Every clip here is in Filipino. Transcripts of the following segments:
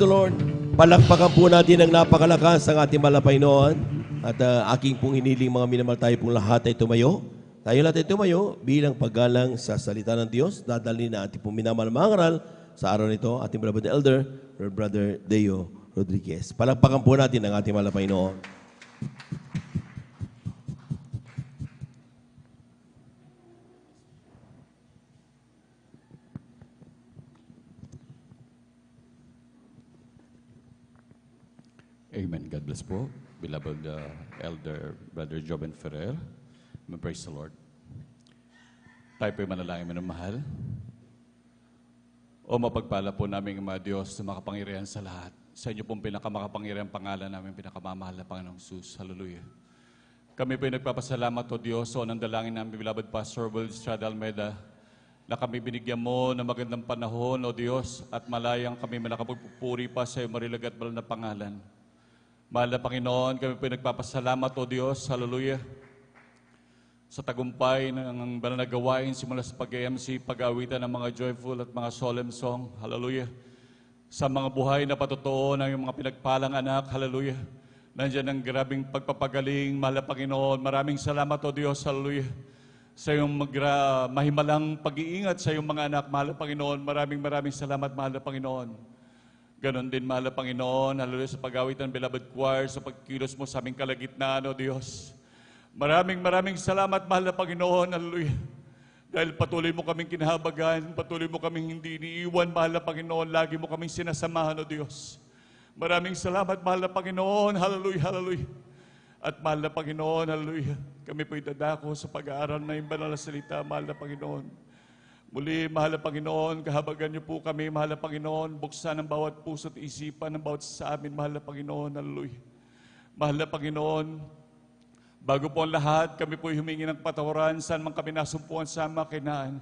the Lord. Palakpakan po natin ang napakalakas ng ating malapay noon. At aking pong hiniling mga minamahal tayo pong lahat ay tumayo. Tayo lahat ay tumayo bilang paggalang sa salita ng Diyos. Dadalhin na ating pong minamahal mga ngaral sa araw nito, ating beloved elder, Brother Deo Rodriguez. Palakpakan po natin ang ating malapay noon. Amen. God bless po. Beloved Elder Brother Joven Ferrer. Praise the Lord. Tayo po'y manalangin minamahal. O mapagpala po namin mga Diyos na makapangyarihan sa lahat. Sa inyo pong pinakamakapangyarihan pangalan namin, pinakamamahal na Panginoong Jesus. Hallelujah. Kami po'y nagpapasalamat o Diyos o nandalangin namin, beloved Pastor Will Estrada Almeida, na kami binigyan mo ng magandang panahon o Diyos at malayang kami nakapagpupuri pa sa iyo marilag at banal na pangalan. Mahal na Panginoon, kami po nagpapasalamat o Diyos, hallelujah, sa tagumpay ng banal na gawain simula sa pag-MC, pag-awitan ng mga joyful at mga solemn song, hallelujah. Sa mga buhay na patotoo ng mga pinagpalang anak, hallelujah. Nandiyan ang grabing pagpapagaling, mahal na Panginoon. Maraming salamat o Diyos, hallelujah. Sa iyong mahimalang pag-iingat sa iyong mga anak, mahal na Panginoon. Maraming salamat, mahal na Panginoon. Ganon din, mahal na Panginoon, hallelujah, sa pag-awit ng beloved choir, sa pagkilos mo sa aming kalagitnaan, O Diyos. Maraming salamat, mahal na Panginoon, hallelujah. Dahil patuloy mo kaming kinahabagan, patuloy mo kaming hindi iniiwan, mahal na Panginoon, lagi mo kaming sinasamahan, O Diyos. Maraming salamat, mahal na Panginoon, hallelujah, hallelujah. At mahal na Panginoon, hallelujah, kami po'y dadako sa pag-aaral na yung banal na salita, mahal na Panginoon. Muli, mahal na Panginoon, kahabagan niyo po kami, mahal na Panginoon, buksan ang bawat puso at isipan ng bawat sa amin, mahal na Panginoon, hallelujah. Mahal na Panginoon, bago po ang lahat, kami po humingi ng patawaran saan man kami nasumpuan sa makinaan.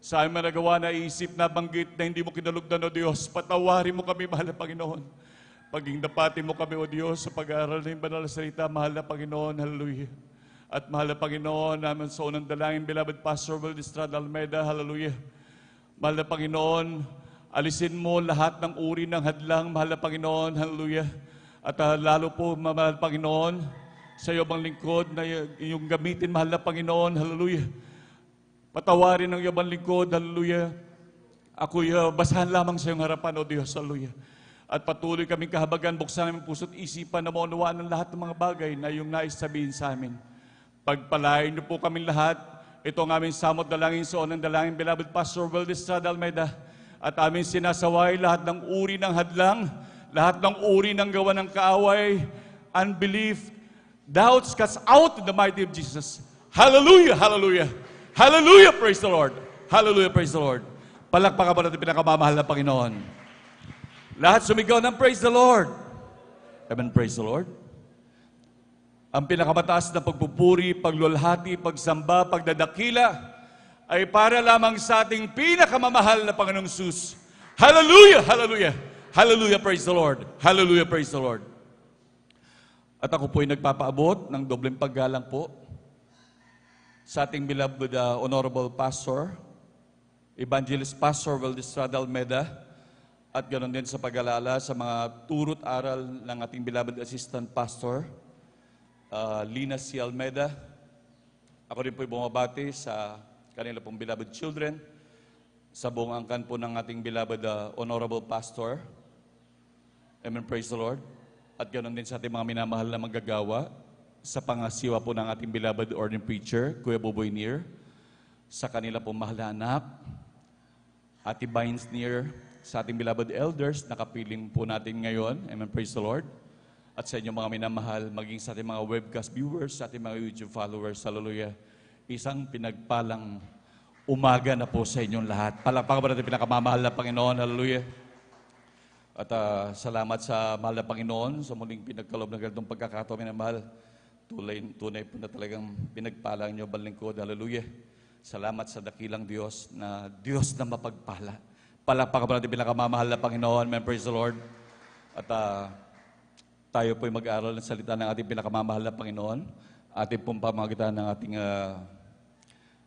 Sa aming nagawa na isip na banggit na hindi mo kinalugdan, O Diyos, patawarin mo kami, mahal na Panginoon. Paging dapatin mo kami, O Diyos, sa pag-aaral ng banal na salita, mahal na Panginoon, hallelujah. At mahal na Panginoon, namin sa unang dalangin, beloved Pastor Will Estrada Almeida, hallelujah. Mahal na Panginoon, alisin mo lahat ng uri ng hadlang, mahal na Panginoon, hallelujah. At lalo po, mahal na Panginoon, sa iyo bang lingkod na iyong gamitin, mahal na Panginoon, hallelujah. Patawarin ng iyo bang lingkod, hallelujah. Ako'y basahan lamang sa iyong harapan, O Diyos, hallelujah. At patuloy kaming kahabagan, buksan namin puso't isipan na maunawaan ng lahat ng mga bagay na iyong nais sabihin sa amin. Pagpalain niyo po kaming lahat. Ito ang aming samot dalangin sa unang dalangin, beloved Pastor Will Estrada Almeida. At aming sinasaway lahat ng uri ng hadlang, lahat ng uri ng gawa ng kaaway, unbelief, doubts, cast out in the mighty of Jesus. Hallelujah, hallelujah. Hallelujah, praise the Lord. Hallelujah, praise the Lord. Palakpakan po natin pinakamamahal na Panginoon. Lahat sumigaw ng praise the Lord. Amen, praise the Lord. Ang pinakamataas na pagpupuri, paglulhati, pagsamba, pagdadakila ay para lamang sa ating pinakamamahal na Panginoong Jesus. Hallelujah! Hallelujah! Hallelujah! Praise the Lord! Hallelujah! Praise the Lord! At ako po ay nagpapaabot ng dobleng paggalang po sa ating beloved Honorable Pastor, Evangelist Pastor Will Estrada Almeida, at ganoon din sa pag-alala sa mga turut aral ng ating beloved Assistant Pastor, Lina C. Almeida. Ako rin po'y bumabati sa kanila pong beloved children, sa buong angkan po ng ating beloved Honorable Pastor. Amen, praise the Lord. At ganoon din sa ating mga minamahal na manggagawa, sa pangasiwa po ng ating beloved ordained preacher, Kuya Boboy Neer, sa kanila pong mahal na anak, Ate Bynes Neer, sa ating beloved elders, nakapiling po natin ngayon. Amen, praise the Lord. At sa inyong mga minamahal, maging sa ating mga webcast viewers, sa ating mga YouTube followers, hallelujah. Isang pinagpalang umaga na po sa inyong lahat. Palakpakan po natin pinakamamahal na Panginoon, hallelujah. At salamat sa mahal na Panginoon sa muling pinagkalob ng ganitong pagkakataon, minamahal. Tunay po na talagang pinagpalang niyo balingkod, hallelujah. Salamat sa dakilang Diyos na mapagpala. Palakpakan po natin pinakamamahal na Panginoon, amen, praise the Lord. At tayo po'y mag-aaral ng salita ng ating pinakamamahal na Panginoon. Ating pong pamagitan ng ating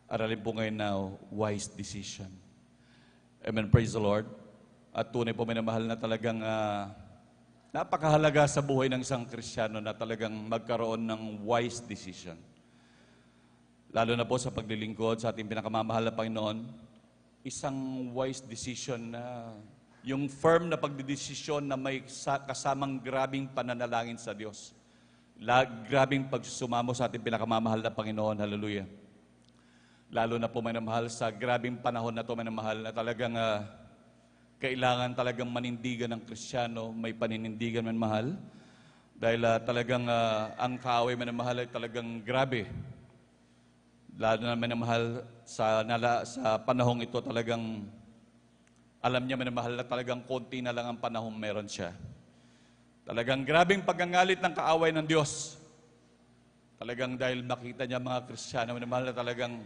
aralin po ngayon na wise decision. Amen, praise the Lord. At tunay po minamahal na talagang napakahalaga sa buhay ng isang Kristiyano na talagang magkaroon ng wise decision. Lalo na po sa paglilingkod sa ating pinakamamahal na Panginoon, isang wise decision na yung firm na pagdidesisyon na may kasamang grabing pananalangin sa Diyos. Grabing pagsusumamo sa ating pinakamamahal na Panginoon. Hallelujah. Lalo na po minamahal sa grabing panahon na ito, minamahal na talagang kailangan talagang manindigan ng Kristiyano, may paninindigan minamahal. Dahil talagang ang kaaway minamahal ay talagang grabe. Lalo na minamahal sa panahong ito talagang alam niya minamahal na talagang konti na lang ang panahong meron siya. Talagang grabing paggangalit ng kaaway ng Diyos. Talagang dahil makita niya mga Kristiyano minamahal na talagang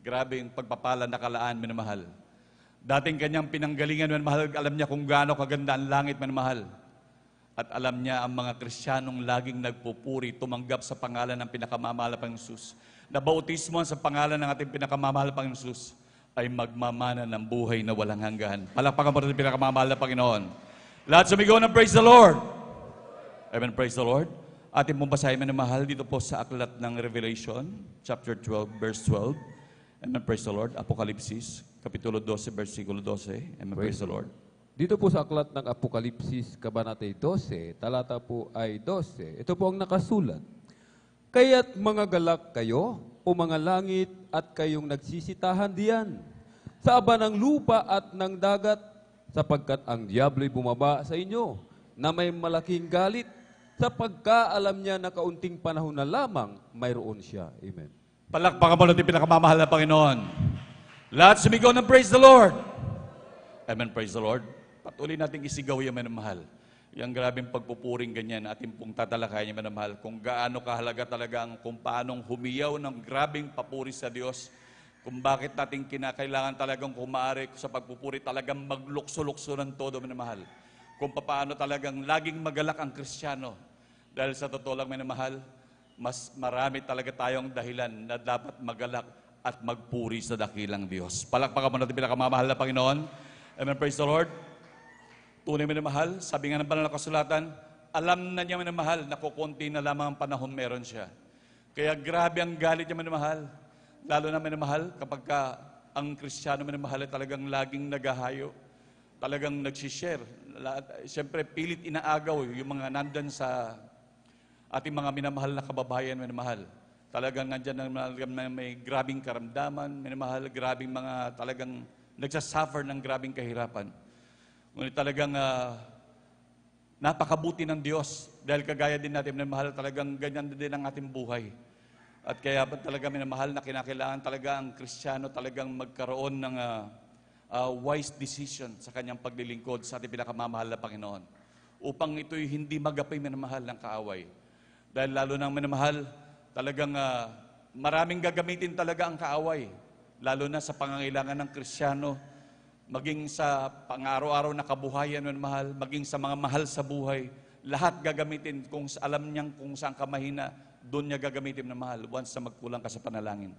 grabing pagpapala na kalaan minamahal. Dating kanyang pinanggalingan minamahal, alam niya kung gaano kaganda ang langit minamahal. At alam niya ang mga Kristiyanong laging nagpupuri, tumanggap sa pangalan ng pinakamamahal na Panginoon Jesus. Na bautismo sa pangalan ng ating pinakamamahal na Panginoon Jesus ay magmamana ng buhay na walang hanggan. Palakpakan po natin pinakamamahal na Panginoon. Lahat sumigaw ng praise the Lord. Amen, praise the Lord. Ating pong basahin minamahal dito po sa aklat ng Revelation, chapter 12, verse 12. Amen, praise the Lord. Apokalipsis, kapitulo 12, versikulo 12. Amen, praise the Lord. Dito po sa aklat ng Apokalipsis, Kabanata 12, talata po ay 12. Ito po ang nakasulat. Kaya't mga galak kayo, o mga langit, at kayong nagsisitahan diyan, sa aba ng lupa at ng dagat, sapagkat ang diablo'y bumaba sa inyo, na may malaking galit, sa pagkaalam niya na kaunting panahon na lamang, mayroon siya. Amen. Palakpakan mo natin pinakamamahal na Panginoon. Lahat sumigaw ng praise the Lord. Amen, praise the Lord. Patuloy natin isigaw yung minamahal. Yung grabing pagpupuring ganyan, ating pong tatalakayan yung minamahal. Kung gaano kahalaga talaga kung paanong humiyaw ng grabing papuri sa Diyos. Kung bakit natin kinakailangan talagang kumari sa pagpupuri, talagang maglukso-lukso ng todo minamahal. Kung paano talagang laging magalak ang Kristiyano. Dahil sa totoo lang minamahal, mas marami talaga tayong dahilan na dapat magalak at magpuri sa dakilang Diyos. Palakpakan mo natin pinakamamahal na Panginoon. Amen, praise the Lord. Tunay minamahal, sabi nga ng banal na kasulatan, alam na niya minamahal na kukunti na lamang ang panahon meron siya. Kaya grabe ang galit niya minamahal. Lalo na minamahal kapag ang Kristiyano minamahal ay talagang laging nagahayo, talagang nagsishare. Siyempre, pilit inaagaw yung mga nandan sa ating mga minamahal na kababayan minamahal. Talagang nandyan na may grabing karamdaman, minamahal, grabing mga talagang nagsasuffer ng grabing kahirapan. Ngunit talagang napakabuti ng Diyos dahil kagaya din natin minamahal, talagang ganyan din ang ating buhay. At kaya talaga minamahal na kinakailangan talaga ang Kristiyano talagang magkaroon ng wise decision sa kanyang paglilingkod sa ating pinakamamahal na Panginoon. Upang ito'y hindi magapay minamahal ng kaaway. Dahil lalo nang minamahal, talagang maraming gagamitin talaga ang kaaway. Lalo na sa pangangailangan ng Kristiyano, maging sa pang-araw-araw na kabuhayan ng mahal, maging sa mga mahal sa buhay, lahat gagamitin kung alam niyang kung saan ka mahina, doon niya gagamitin ng mahal once na magkulang ka sa panalangin.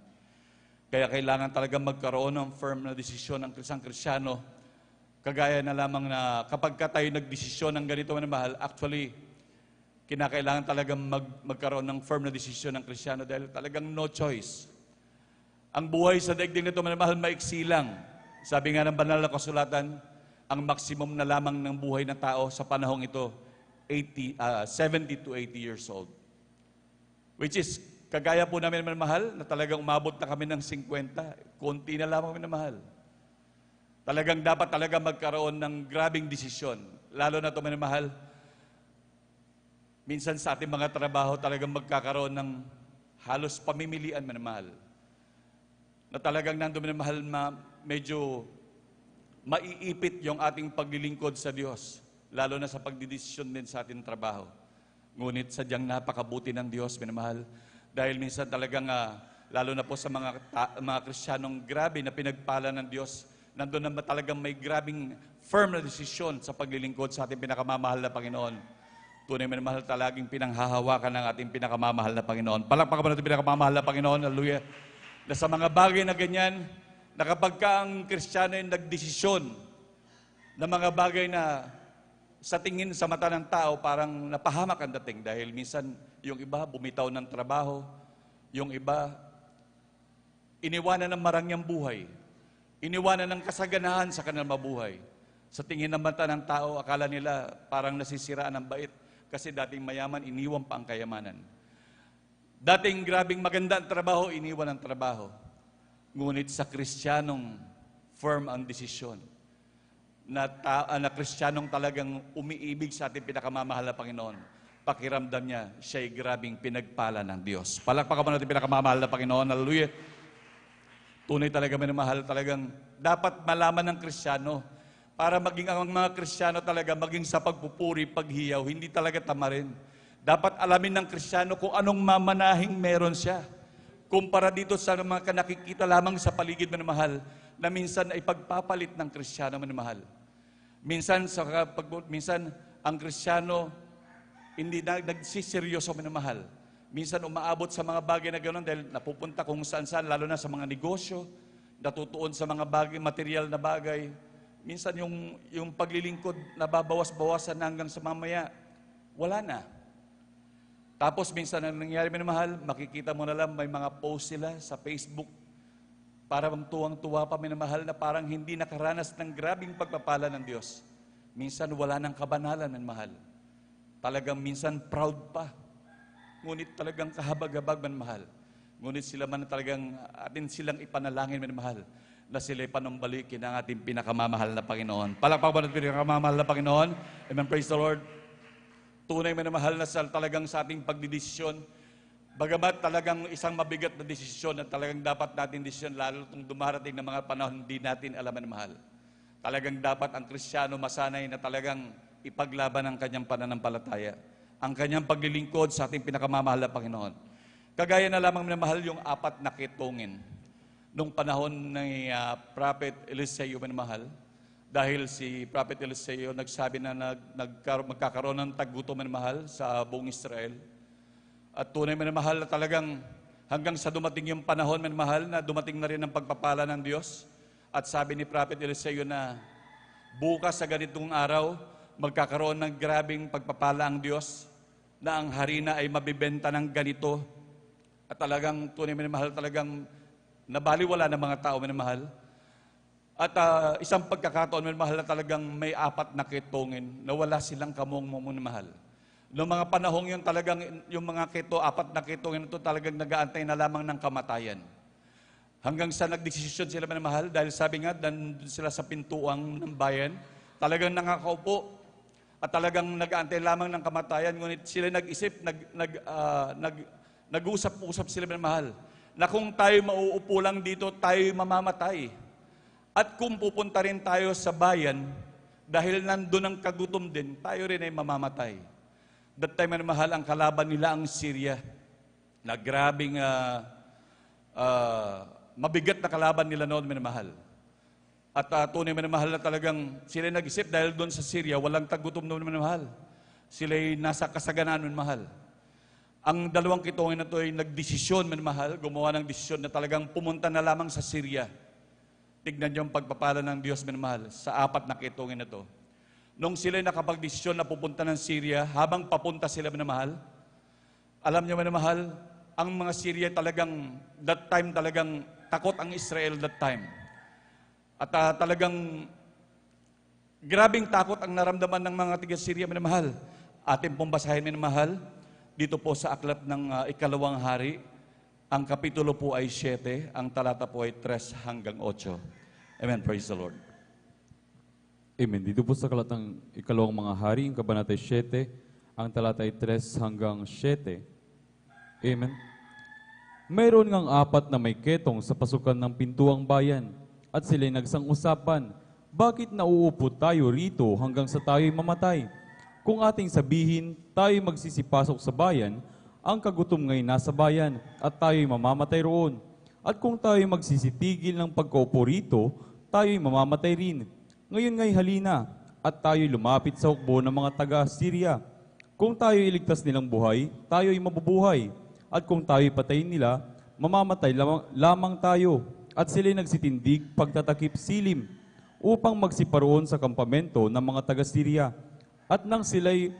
Kaya kailangan talaga magkaroon ng firm na desisyon ng isang Kristiyano, kagaya na lamang na kapag ka tayo nagdesisyon ng ganito na mahal, actually, kinakailangan talagang magkaroon ng firm na desisyon ng Kristiyano dahil talagang no choice. Ang buhay sa daigdig nito mahal, maiksi lang. Sabi nga ng banal na kasulatan, ang maximum na lamang ng buhay ng tao sa panahong ito, 70 to 80 years old. Which is, kagaya po namin minamahal, na talagang umabot na kami ng 50, konti na lamang minamahal. Talagang dapat talaga magkaroon ng grabing desisyon. Lalo na ito minamahal, minsan sa ating mga trabaho talagang magkakaroon ng halos pamimilian minamahal. Na talagang nandun minamahal medyo maiipit yung ating paglilingkod sa Diyos, lalo na sa pagdidesisyon din sa ating trabaho. Ngunit sadyang napakabuti ng Diyos, minamahal, dahil minsan talagang, lalo na po sa mga Kristiyanong grabe na pinagpala ng Diyos, nandun na talagang may grabing firm na desisyon sa paglilingkod sa ating pinakamamahal na Panginoon. Tunay minamahal, talaging pinanghahawakan ng ating pinakamamahal na Panginoon. Palakpakan mo natin pinakamamahal na Panginoon, hallelujah. Na sa mga bagay na ganyan, na kapag ka ang Kristiyano ay nagdesisyon na mga bagay na sa tingin sa mata ng tao parang napahamak ang dating dahil minsan yung iba bumitaw ng trabaho, yung iba iniwanan ng marangyang buhay, iniwanan ng kasaganahan sa kanilang mabuhay. Sa tingin ng mata ng tao, akala nila parang nasisiraan ang bait kasi dating mayaman, iniwan pa ang kayamanan. Dating grabing maganda ang trabaho, iniwan ang trabaho. Ngunit sa Kristiyanong firm ang desisyon na Kristiyanong talagang umiibig sa ating pinakamamahal na Panginoon. Pakiramdam niya, siya'y grabing pinagpala ng Diyos. Palakpakan mo natin pinakamamahal na Panginoon. Hallelujah. Tunay talaga minamahal, talagang dapat malaman ng Kristiyano para maging ang mga Kristiyano talaga maging sa pagpupuri, paghiyaw, hindi talaga tamarin. Dapat alamin ng Kristiyano kung anong mamanahing meron siya. Kumpara dito sa mga nakikita lamang sa paligid minamahal na minsan ay pagpapalit ng Kristiyano minamahal. Minsan ang Kristiyano hindi nagsiseryoso minamahal. Minsan umaabot sa mga bagay na gano'n dahil napupunta kung saan-saan, lalo na sa mga negosyo, natutuon sa mga bagay, material na bagay. Minsan yung paglilingkod nababawas-bawasan hanggang sa mamaya, wala na. Tapos minsan ang nangyari minamahal, makikita mo na lang may mga post sila sa Facebook, parang tuwang-tuwa pa minamahal na parang hindi nakaranas ng grabing pagpapala ng Diyos. Minsan wala ng kabanalan minamahal. Talagang minsan proud pa. Ngunit talagang kahabag-habag minamahal. Ngunit sila man talagang atin silang ipanalangin minamahal na sila'y panumbalikin ang ating pinakamamahal na Panginoon. Palakpakan natin pinakamamahal na Panginoon. Amen. Praise the Lord. Tunay minamahal na talagang sa ating pagdidesisyon. Bagamat talagang isang mabigat na desisyon at talagang dapat natin desisyon lalo itong dumarating na mga panahon hindi natin alam minamahal. Talagang dapat ang Kristiyano masanay na talagang ipaglaban ang kanyang pananampalataya, ang kanyang paglilingkod sa ating pinakamamahal na Panginoon. Kagaya na lamang minamahal yung 4 na kitungin. Nung panahon ni Prophet Eliseo minamahal, dahil si Prophet Eliseo nagsabi na magkakaroon ng taggutom minamahal sa buong Israel. At tunay minamahal na talagang hanggang sa dumating yung panahon minamahal na dumating na rin ang pagpapala ng Diyos. At sabi ni Prophet Eliseo na bukas sa ganitong araw, magkakaroon ng grabing pagpapala ang Diyos na ang harina ay mabibenta ng ganito. At talagang tunay minamahal, talagang nabaliwala ng mga tao minamahal. At isang pagkakataon minamahal na talagang may 4 na kitungin na wala silang kamong minamahal. Noong mga panahong yun talagang yung mga 4 na kitungin ito talagang nag-aantay na lamang ng kamatayan. Hanggang sa nagdesisyon sila minamahal dahil sabi nga, nandun sila sa pintuang ng bayan, talagang nakakaupo at talagang nag-aantay lamang ng kamatayan. Ngunit sila nag-isip, nag-usap-usap sila minamahal na kung tayo mauupo lang dito, tayo mamamatay. At kung pupunta rin tayo sa bayan, dahil nandun ang kagutom din, tayo rin ay mamamatay. That time minamahal, ang kalaban nila ang Syria, na grabing mabigat na kalaban nila noon minamahal. At tunay minamahal na talagang sila nag-isip dahil doon sa Syria, walang tagutom noon minamahal. Sila'y nasa kasaganaan minamahal. Ang 2 kitungin na ito ay nagdesisyon minamahal, gumawa ng desisyon na talagang pumunta na lamang sa Syria. Tignan niyo ang pagpapala ng Diyos minamahal sa 4 na kitungin na ito. Nung sila'y nakapagdesisyon na pupunta ng Syria, habang papunta sila minamahal, alam niyo minamahal, ang mga Syria talagang, that time talagang takot ang Israel that time. At talagang grabing takot ang naramdaman ng mga tiga-Syria minamahal. Ating pong basahin minamahal, dito po sa aklat ng 2 hari, ang kapitulo po ay 7, ang talata po ay 3 hanggang 8. Amen. Praise the Lord. Amen. Dito po sa aklat ng 2 mga hari, ang kabanata 7, ang talata ay 3 hanggang 7. Amen. Mayroon ngang 4 na may ketong sa pasukan ng pintuang bayan, at sila'y nagsang-usapan, bakit nauupo tayo rito hanggang sa tayo'y mamatay? Kung ating sabihin, tayo'y magsisipasok sa bayan, ang kagutom nga'y nasa bayan, at tayo'y mamamatay roon. At kung tayo'y magsisitigil ng pagkaupo rito, tayo'y mamamatay rin. Ngayon nga'y halina, at tayo'y lumapit sa hukbo ng mga taga-Syria. Kung tayo'y iligtas nilang buhay, tayo'y mabubuhay. At kung tayo'y patayin nila, mamamatay lamang tayo. At sila'y nagsitindig pagtatakip silim. upang magsiparoon sa kampamento ng mga taga-Syria. At nang sila'y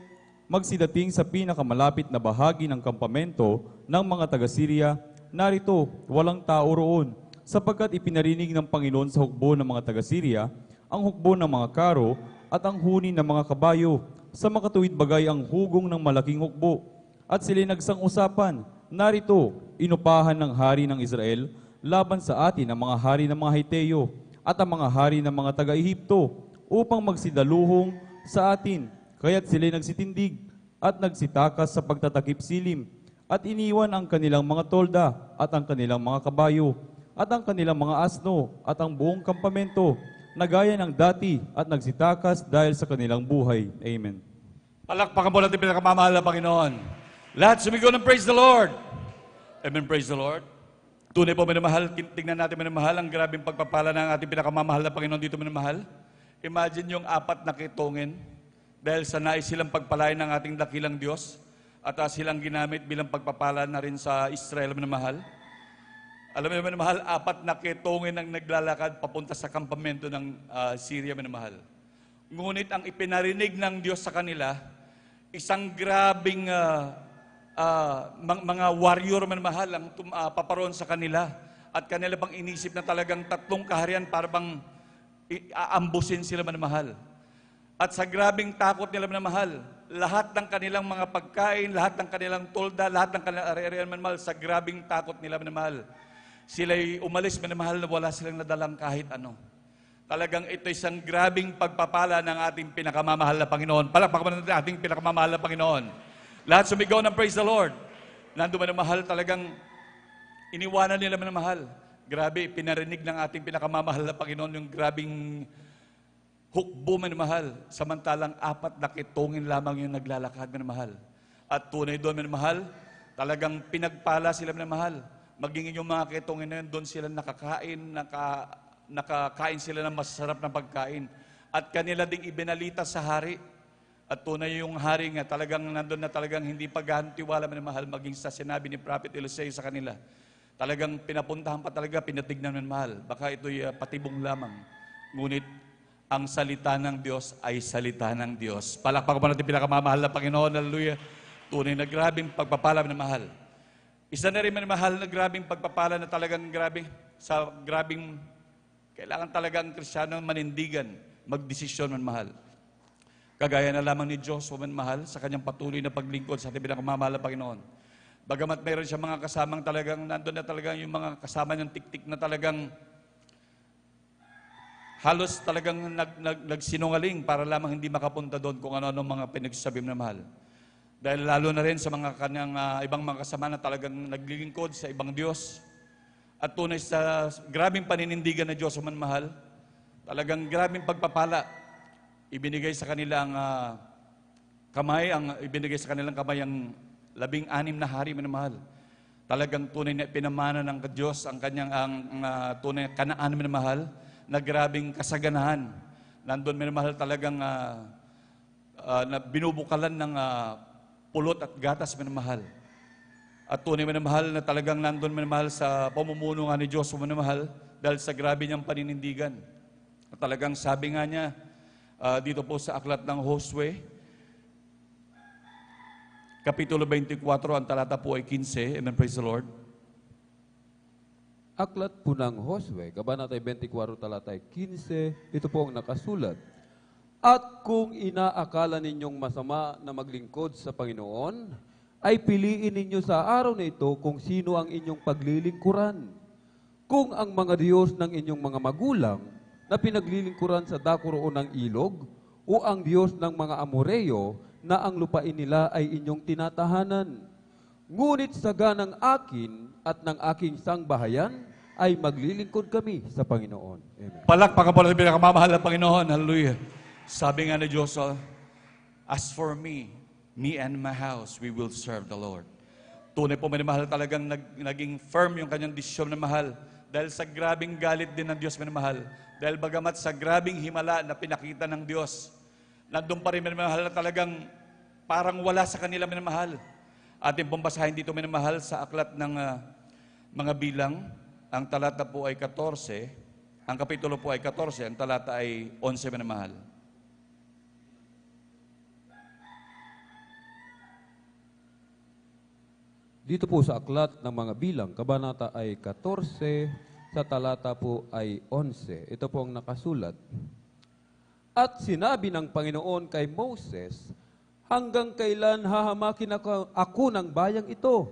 magsidating sa pinakamalapit na bahagi ng kampamento ng mga taga-Syria, narito, walang tao roon, sapagkat ipinarinig ng Panginoon sa hukbo ng mga taga-Syria ang hukbo ng mga karo at ang huni ng mga kabayo, sa makatuwid bagay ang hugong ng malaking hukbo. At sila'y nagsang-usapan, narito, inupahan ng hari ng Israel laban sa atin ang mga hari ng mga Hiteo at ang mga hari ng mga taga-Ehipto upang magsidaluhong sa atin. Kaya't sila'y nagsitindig at nagsitakas sa pagtatakip silim at iniwan ang kanilang mga tolda at ang kanilang mga kabayo at ang kanilang mga asno at ang buong kampamento na gaya ng dati at nagsitakas dahil sa kanilang buhay. Amen. Palakpakan po natin pinakamamahal na Panginoon. Lahat sumigaw ng praise the Lord. Amen, praise the Lord. Tunay po, minamahal, tingnan natin minamahal, ang grabing pagpapala ng ating pinakamamahal na Panginoon dito minamahal. Imagine yung 4 na kitongin dahil sa nais silang pagpalain ng ating dakilang Diyos at silang ginamit bilang pagpapala na rin sa Israel minamahal. Alam mo naman, mahal, 4 na kitongin ang naglalakad papunta sa kampamento ng Syria, minamahal. Ngunit ang ipinarinig ng Diyos sa kanila, isang grabing mga warrior, minamahal, ang paparoon sa kanila. At kanila pang inisip na talagang 3 kaharian para bang aambusin sila, minamahal. At sa grabing takot nila, minamahal, lahat ng kanilang mga pagkain, lahat ng kanilang tolda, lahat ng kanilang ari-arian, minamahal, sa grabing takot nila, minamahal, sila'y umalis, minamahal, na wala silang nadalang kahit ano. Talagang ito isang grabing pagpapala ng ating pinakamamahal na Panginoon. Palakpakan natin ating pinakamamahal na Panginoon. Lahat sumigaw ng praise the Lord. Nando minamahal, talagang iniwanan nila, minamahal. Grabe, pinarinig ng ating pinakamamahal na Panginoon yung grabing hukbo, minamahal. Samantalang 4 na kitongin lamang yung naglalakad, minamahal. At tunay doon, minamahal, talagang pinagpala sila, minamahal. Maging yung mga kitongin na yun, doon sila nakakain sila ng masarap na pagkain. At kanila ding ibinalita sa hari. At tunay yung hari nga, talagang nandun na talagang hindi paghantiwala, minamahal, maging sa sinabi ni Prophet Eliseo sa kanila. Talagang pinapuntahan pa talaga, pinatignan, minamahal. Baka ito'y patibong lamang. Ngunit ang salita ng Diyos ay salita ng Diyos. Palakpakan po natin pinakamamahal na Panginoon. Hallelujah. Tunay na grabing pagpapala, minamahal. Isa na rin, minamahal, na grabing pagpapala na talagang grabe, sa grabing, kailangan talaga ang Kristiyano manindigan, magdesisyon, minamahal. Kagaya na lamang ni Joshua, minamahal, sa kanyang patuloy na paglingkod sa ating pinakamamahal na Panginoon. Bagamat mayroon siya mga kasamang talagang, nandun na talagang yung mga kasama niyang tiktik na talagang halos talagang nagsinungaling para lamang hindi makapunta doon kung ano-ano mga pinagsasabi, minamahal. Dahil lalo na rin sa mga kanyang ibang mga kasama na talagang naglilingkod sa ibang Diyos. At tunay sa grabing paninindigan na Diyos, minamahal, talagang grabing pagpapala. Ibinigay sa kanilang kamay ang 16 na hari, minamahal. Talagang tunay na pinamana ng Diyos ang kanyang tunay na Kanaan, minamahal, na grabing kasaganahan. Nandun, minamahal, talagang na binubukalan ng pulot at gatas, minamahal. At tunay, minamahal, na talagang nandun, minamahal, sa pamumuno nga ni Diyos, minamahal, dahil sa grabe niyang paninindigan. At talagang sabi nga niya, dito po sa aklat ng Josue, Kapitulo 24, ang talata po ay 15. Amen, praise the Lord. Aklat po ng Josue, Kabanata 24, talata 15, ito po ang nakasulat. At kung inaakala ninyong masama na maglingkod sa Panginoon, ay piliin ninyo sa araw na ito kung sino ang inyong paglilingkuran. Kung ang mga Diyos ng inyong mga magulang na pinaglilingkuran sa dako roon ng ilog, o ang Diyos ng mga Amoreo na ang lupain nila ay inyong tinatahanan. Ngunit sa ganang akin at ng aking sangbahayan, ay maglilingkod kami sa Panginoon. Amen. Palakpakan po natin pinakamamahal na Panginoon. Hallelujah. Sabi nga ni Diyos, as for me and my house, we will serve the Lord. Tunay po, minamahal, talagang naging firm yung kanyang desisyon na mahal. Dahil sa grabing galit din ng Diyos, minamahal. Dahil bagamat sa grabing himala na pinakita ng Diyos, nandun pa rin, minamahal, na talagang parang wala sa kanila, minamahal. Ating pong basahin dito, minamahal, sa aklat ng mga bilang. Ang talata po ay 14 Ang kapitulo po ay 14, ang talata ay 11, minamahal. Dito po sa aklat ng mga bilang, kabanata ay 14, sa talata po ay 11. Ito po ang nakasulat. At sinabi ng Panginoon kay Moses, hanggang kailan hahamakin ako ng bayang ito?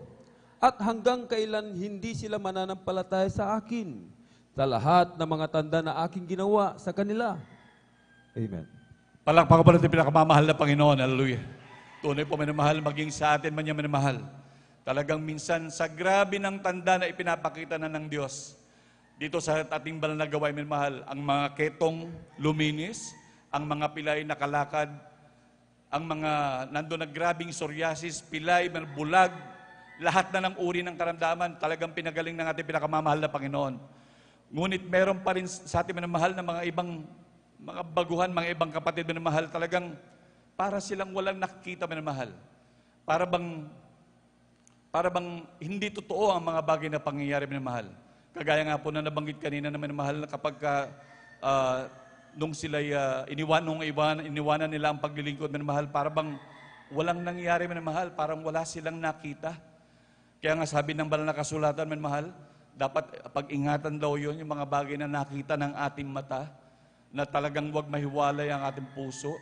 At hanggang kailan hindi sila mananampalataya sa akin? Sa lahat ng mga tanda na aking ginawa sa kanila. Amen. Palakpakan po natin pinakamamahal na Panginoon. Hallelujah. Tunay po minamahal, maging sa atin man niya minamahal. Talagang minsan sa grabe ng tanda na ipinapakita na ng Diyos, dito sa ating banal na gawain minamahal, ang mga ketong luminis, ang mga pilay nakalakad, ang mga nandun na grabing psoriasis, pilay, bulag, lahat na ng uri ng karamdaman, talagang pinagaling ng ating pinakamamahal na Panginoon. Ngunit meron pa rin sa ating minamahal na mga ibang mga baguhan, mga ibang kapatid minamahal, talagang para silang walang nakikita minamahal. Para bang hindi totoo ang mga bagay na pangyayari minamahal. Kagaya nga po na nabanggit kanina na minamahal na kapag nung sila'y iniwanan nila ang paglilingkod minamahal, para bang walang nangyayari minamahal, parang wala silang nakita. Kaya nga sabi ng banal na kasulatan minamahal, dapat pag-ingatan daw yun, yung mga bagay na nakita ng ating mata, na talagang huwag mahiwalay ang ating puso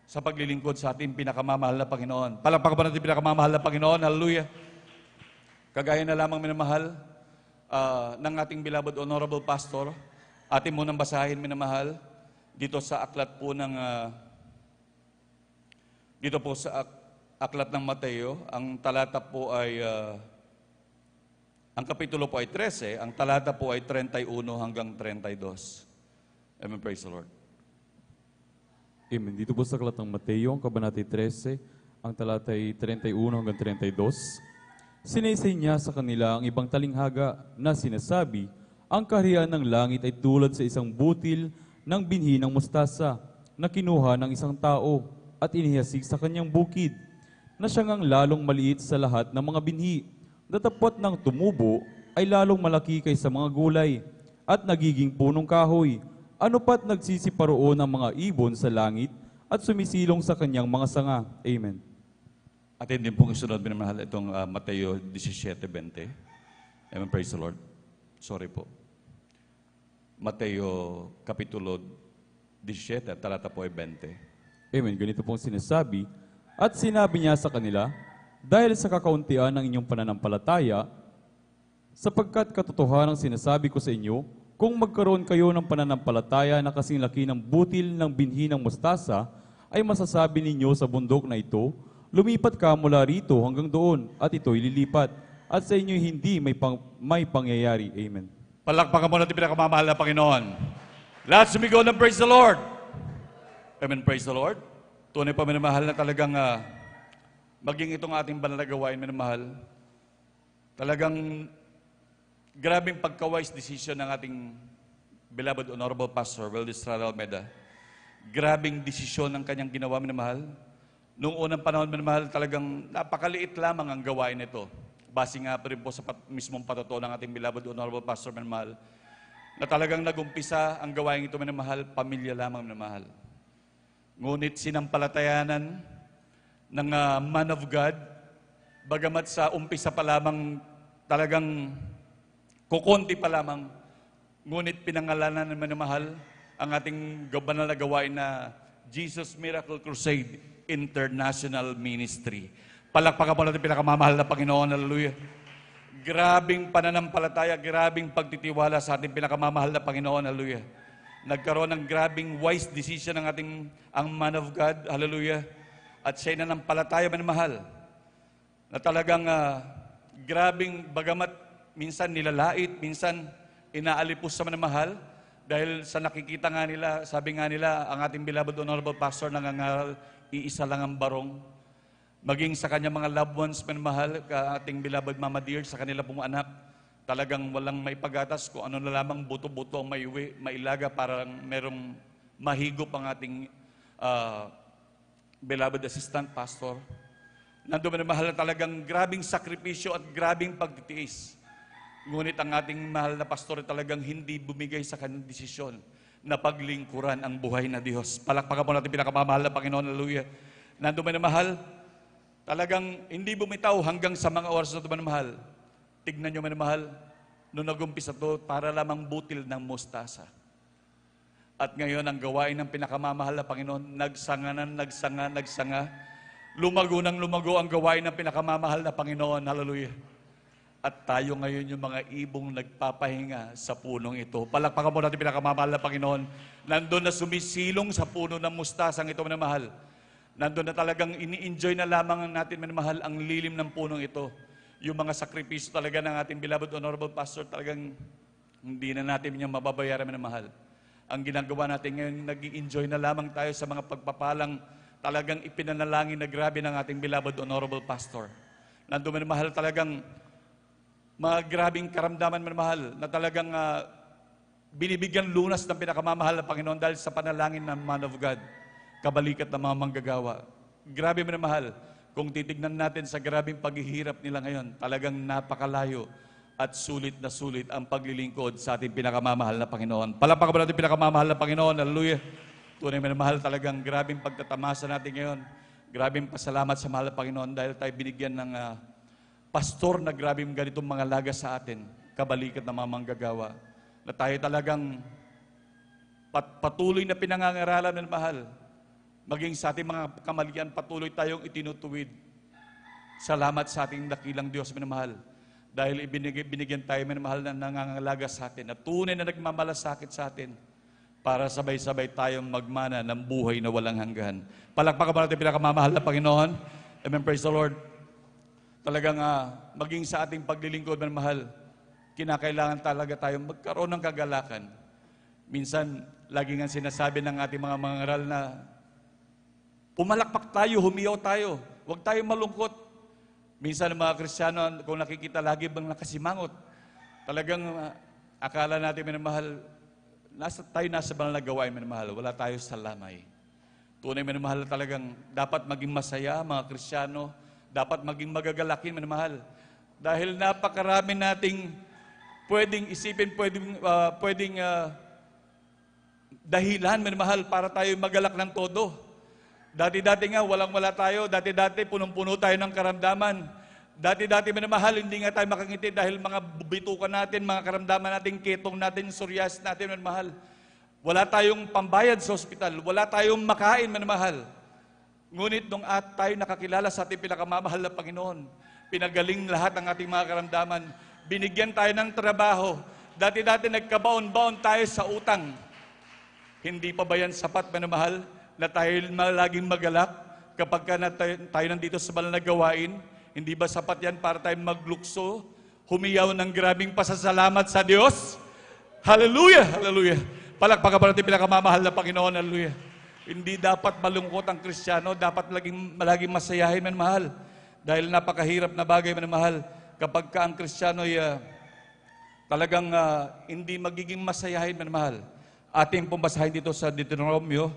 sa paglilingkod sa ating pinakamamahal na Panginoon. Palakpakan pa natin pinakamamahal na Panginoon. Hallelujah. Kagaya na lamang minamahal ng ating beloved honorable pastor, atin munang basahin minamahal dito sa aklat po ng dito po sa aklat ng Mateo, ang talata po ay ang kapitulo po ay 13, ang talata po ay 31 hanggang 32. Amen, praise the Lord. Amen. Dito po sa aklat ng Mateo, ang kabanata 13, ang talata ay 31 hanggang 32. Sinaysay niya sa kanila ang ibang talinghaga na sinasabi, ang kaharian ng langit ay tulad sa isang butil ng binhi ng mustasa na kinuha ng isang tao at inihasig sa kanyang bukid, na siya ngang lalong maliit sa lahat ng mga binhi. Datapot ng tumubo ay lalong malaki kaysa mga gulay at nagiging punong kahoy. Ano pat nagsisiparoon ang mga ibon sa langit at sumisilong sa kanyang mga sanga. Amen. Atin din pong isunod minamahal itong Mateo 17:20. Amen, praise the Lord. Sorry po. Mateo kapitulo 17, talata po ay 20. Amen. Ganito pong sinasabi. At sinabi niya sa kanila, dahil sa kakauntian ng inyong pananampalataya, sapagkat katotohanan ang sinasabi ko sa inyo, kung magkaroon kayo ng pananampalataya na kasing laki ng butil ng binhi ng mustasa, ay masasabi ninyo sa bundok na ito, lumipat ka mula rito hanggang doon, at ito'y lilipat. At sa inyo hindi may pangyayari. Amen. Palakpakan mo natin pinakamamahal na Panginoon. Lahat sumigaw ng praise the Lord. Amen, praise the Lord. Tunay pa minamahal na talagang maging itong ating banal na gawain minamahal. Talagang grabing pagka-wise decision ng ating beloved honorable pastor, Valdez Almeida. Grabing desisyon ng kanyang ginawa minamahal. Noong unang panahon minamahal, talagang napakaliit lamang ang gawain nito. Base nga pa rin po sa mismong patotoo ng ating beloved honorable pastor minamahal, na talagang nagumpisa ang gawain ito minamahal, pamilya lamang minamahal. Ngunit sinampalatayanan ng man of God, bagamat sa umpisa pa lamang talagang kukunti pa lamang, ngunit pinangalanan naman na mahal ang ating banal na gawain na Jesus Miracle Crusade International Ministry. Palakpakan po natin pinakamamahal na Panginoon. Hallelujah. Grabing pananampalataya, grabing pagtitiwala sa ating pinakamamahal na Panginoon. Hallelujah. Nagkaroon ng grabing wise decision ng ang man of God. Hallelujah. At siya'y nanampalataya manamahal na talagang grabing bagamat minsan nilalait, minsan inaalipos sa manamahal dahil sa nakikita nga nila, sabi nga nila, ang ating beloved honorable pastor nangangaral, iisa lang ang barong. Maging sa kanyang mga loved ones manamahal, ating beloved Mama Dear, sa kanila pong anak, talagang walang maipagatas kung ano na lamang buto-buto ang mailaga para merong mahigop ang ating beloved assistant pastor. Nandun manamahal na talagang grabing sakripisyo at grabing pagtitiis. Ngunit ang ating mahal na pastor talagang hindi bumigay sa kanyang desisyon na paglingkuran ang buhay na Diyos. Palakpakan po natin pinakamamahal na Panginoon. Hallelujah. Nandun man na mahal, talagang hindi bumitaw hanggang sa mga oras na ito man mahal. Tignan nyo man mahal, nung nag-umpisa ito, para lamang butil ng mustasa. At ngayon, ang gawain ng pinakamamahal na Panginoon, nagsanga. Lumago ang gawain ng pinakamamahal na Panginoon. Hallelujah. At tayo ngayon yung mga ibong nagpapahinga sa punong ito. Palakpakan po natin pinakamamahal na Panginoon. Nandun na sumisilong sa puno ng mustasang ito, minamahal. Nandun na talagang ini-enjoy na lamang natin, minamahal, ang lilim ng punong ito. Yung mga sakripisyo talaga ng ating beloved honorable pastor, talagang hindi na natin yung mababayaran, minamahal. Ang ginagawa natin ngayon, nag-i-enjoy na lamang tayo sa mga pagpapalang talagang ipinanalangin na grabe ng ating beloved honorable pastor. Nandun, minamahal, talagang mga grabing karamdaman, minamahal, na talagang binibigyan lunas ng pinakamamahal na Panginoon dahil sa panalangin ng man of God, kabalikat ng mga manggagawa. Grabe, minamahal, kung titignan natin sa grabing paghihirap nila ngayon, talagang napakalayo at sulit na sulit ang paglilingkod sa ating pinakamamahal na Panginoon. Palakpakan ba natin pinakamamahal na Panginoon? Hallelujah. Tunay, minamahal, talagang grabing pagtatamasa natin ngayon. Grabing pasalamat sa mahal na Panginoon dahil tayo binigyan ng pastor na grabing ganitong mga laga sa atin, kabalikat ng mga manggagawa, na tayo talagang patuloy na pinangangaralan ng mahal, maging sa ating mga kamalian, patuloy tayong itinutuwid. Salamat sa ating dakilang Diyos, minamahal, dahil binigyan tayo, minamahal, na nangangalaga sa atin, at tunay na nagmamalasakit sa atin, para sabay-sabay tayong magmana ng buhay na walang hanggan. Palakpakan ba natin pinakamamahal na Panginoon? Amen, praise the Lord. Talagang maging sa ating paglilingkod, mahal, kinakailangan talaga tayong magkaroon ng kagalakan. Minsan, lagi nga sinasabi ng ating mga mangaral na pumalakpak tayo, humiyaw tayo, huwag tayong malungkot. Minsan, mga Kristiyano, kung nakikita lagi bang nakasimangot, talagang akala natin, minamahal, nasa banal na gawain, minamahal, wala tayo sa lamay. Tunay, minamahal, talagang dapat maging masaya, mga Kristiyano, dapat maging magagalakin, minamahal. Dahil napakarami nating pwedeng isipin, pwedeng dahilan, minamahal, para tayo magalak ng todo. Dati-dati nga, walang-wala tayo. Dati-dati, punong-puno tayo ng karamdaman. Dati-dati, minamahal, hindi nga tayo makangiti dahil mga bitukan natin, mga karamdaman natin, ketong natin, suryas natin, minamahal. Wala tayong pambayad sa ospital. Wala tayong makain, minamahal. Ngunit nung tayo nakakilala sa ating pinakamamahal na Panginoon, pinagaling lahat ng ating mga karamdaman, binigyan tayo ng trabaho. Dati-dati nagkabaon-baon tayo sa utang. Hindi pa ba yan sapat, minamahal, na tayo laging magalak kapag tayo nandito sa banal na gawain? Hindi ba sapat yan para tayo maglukso, humiyaw ng grabing pasasalamat sa Diyos? Hallelujah! Hallelujah! Palakpakan ba natin pinakamamahal na Panginoon? Hallelujah! Hindi dapat malungkot ang Kristiyano, dapat laging masayahin, minamahal. Dahil napakahirap na bagay, minamahal, kapag ka ang Kristiyano ay talagang hindi magiging masayahin, minamahal. Ating pumbasahin dito sa Deuteronomio,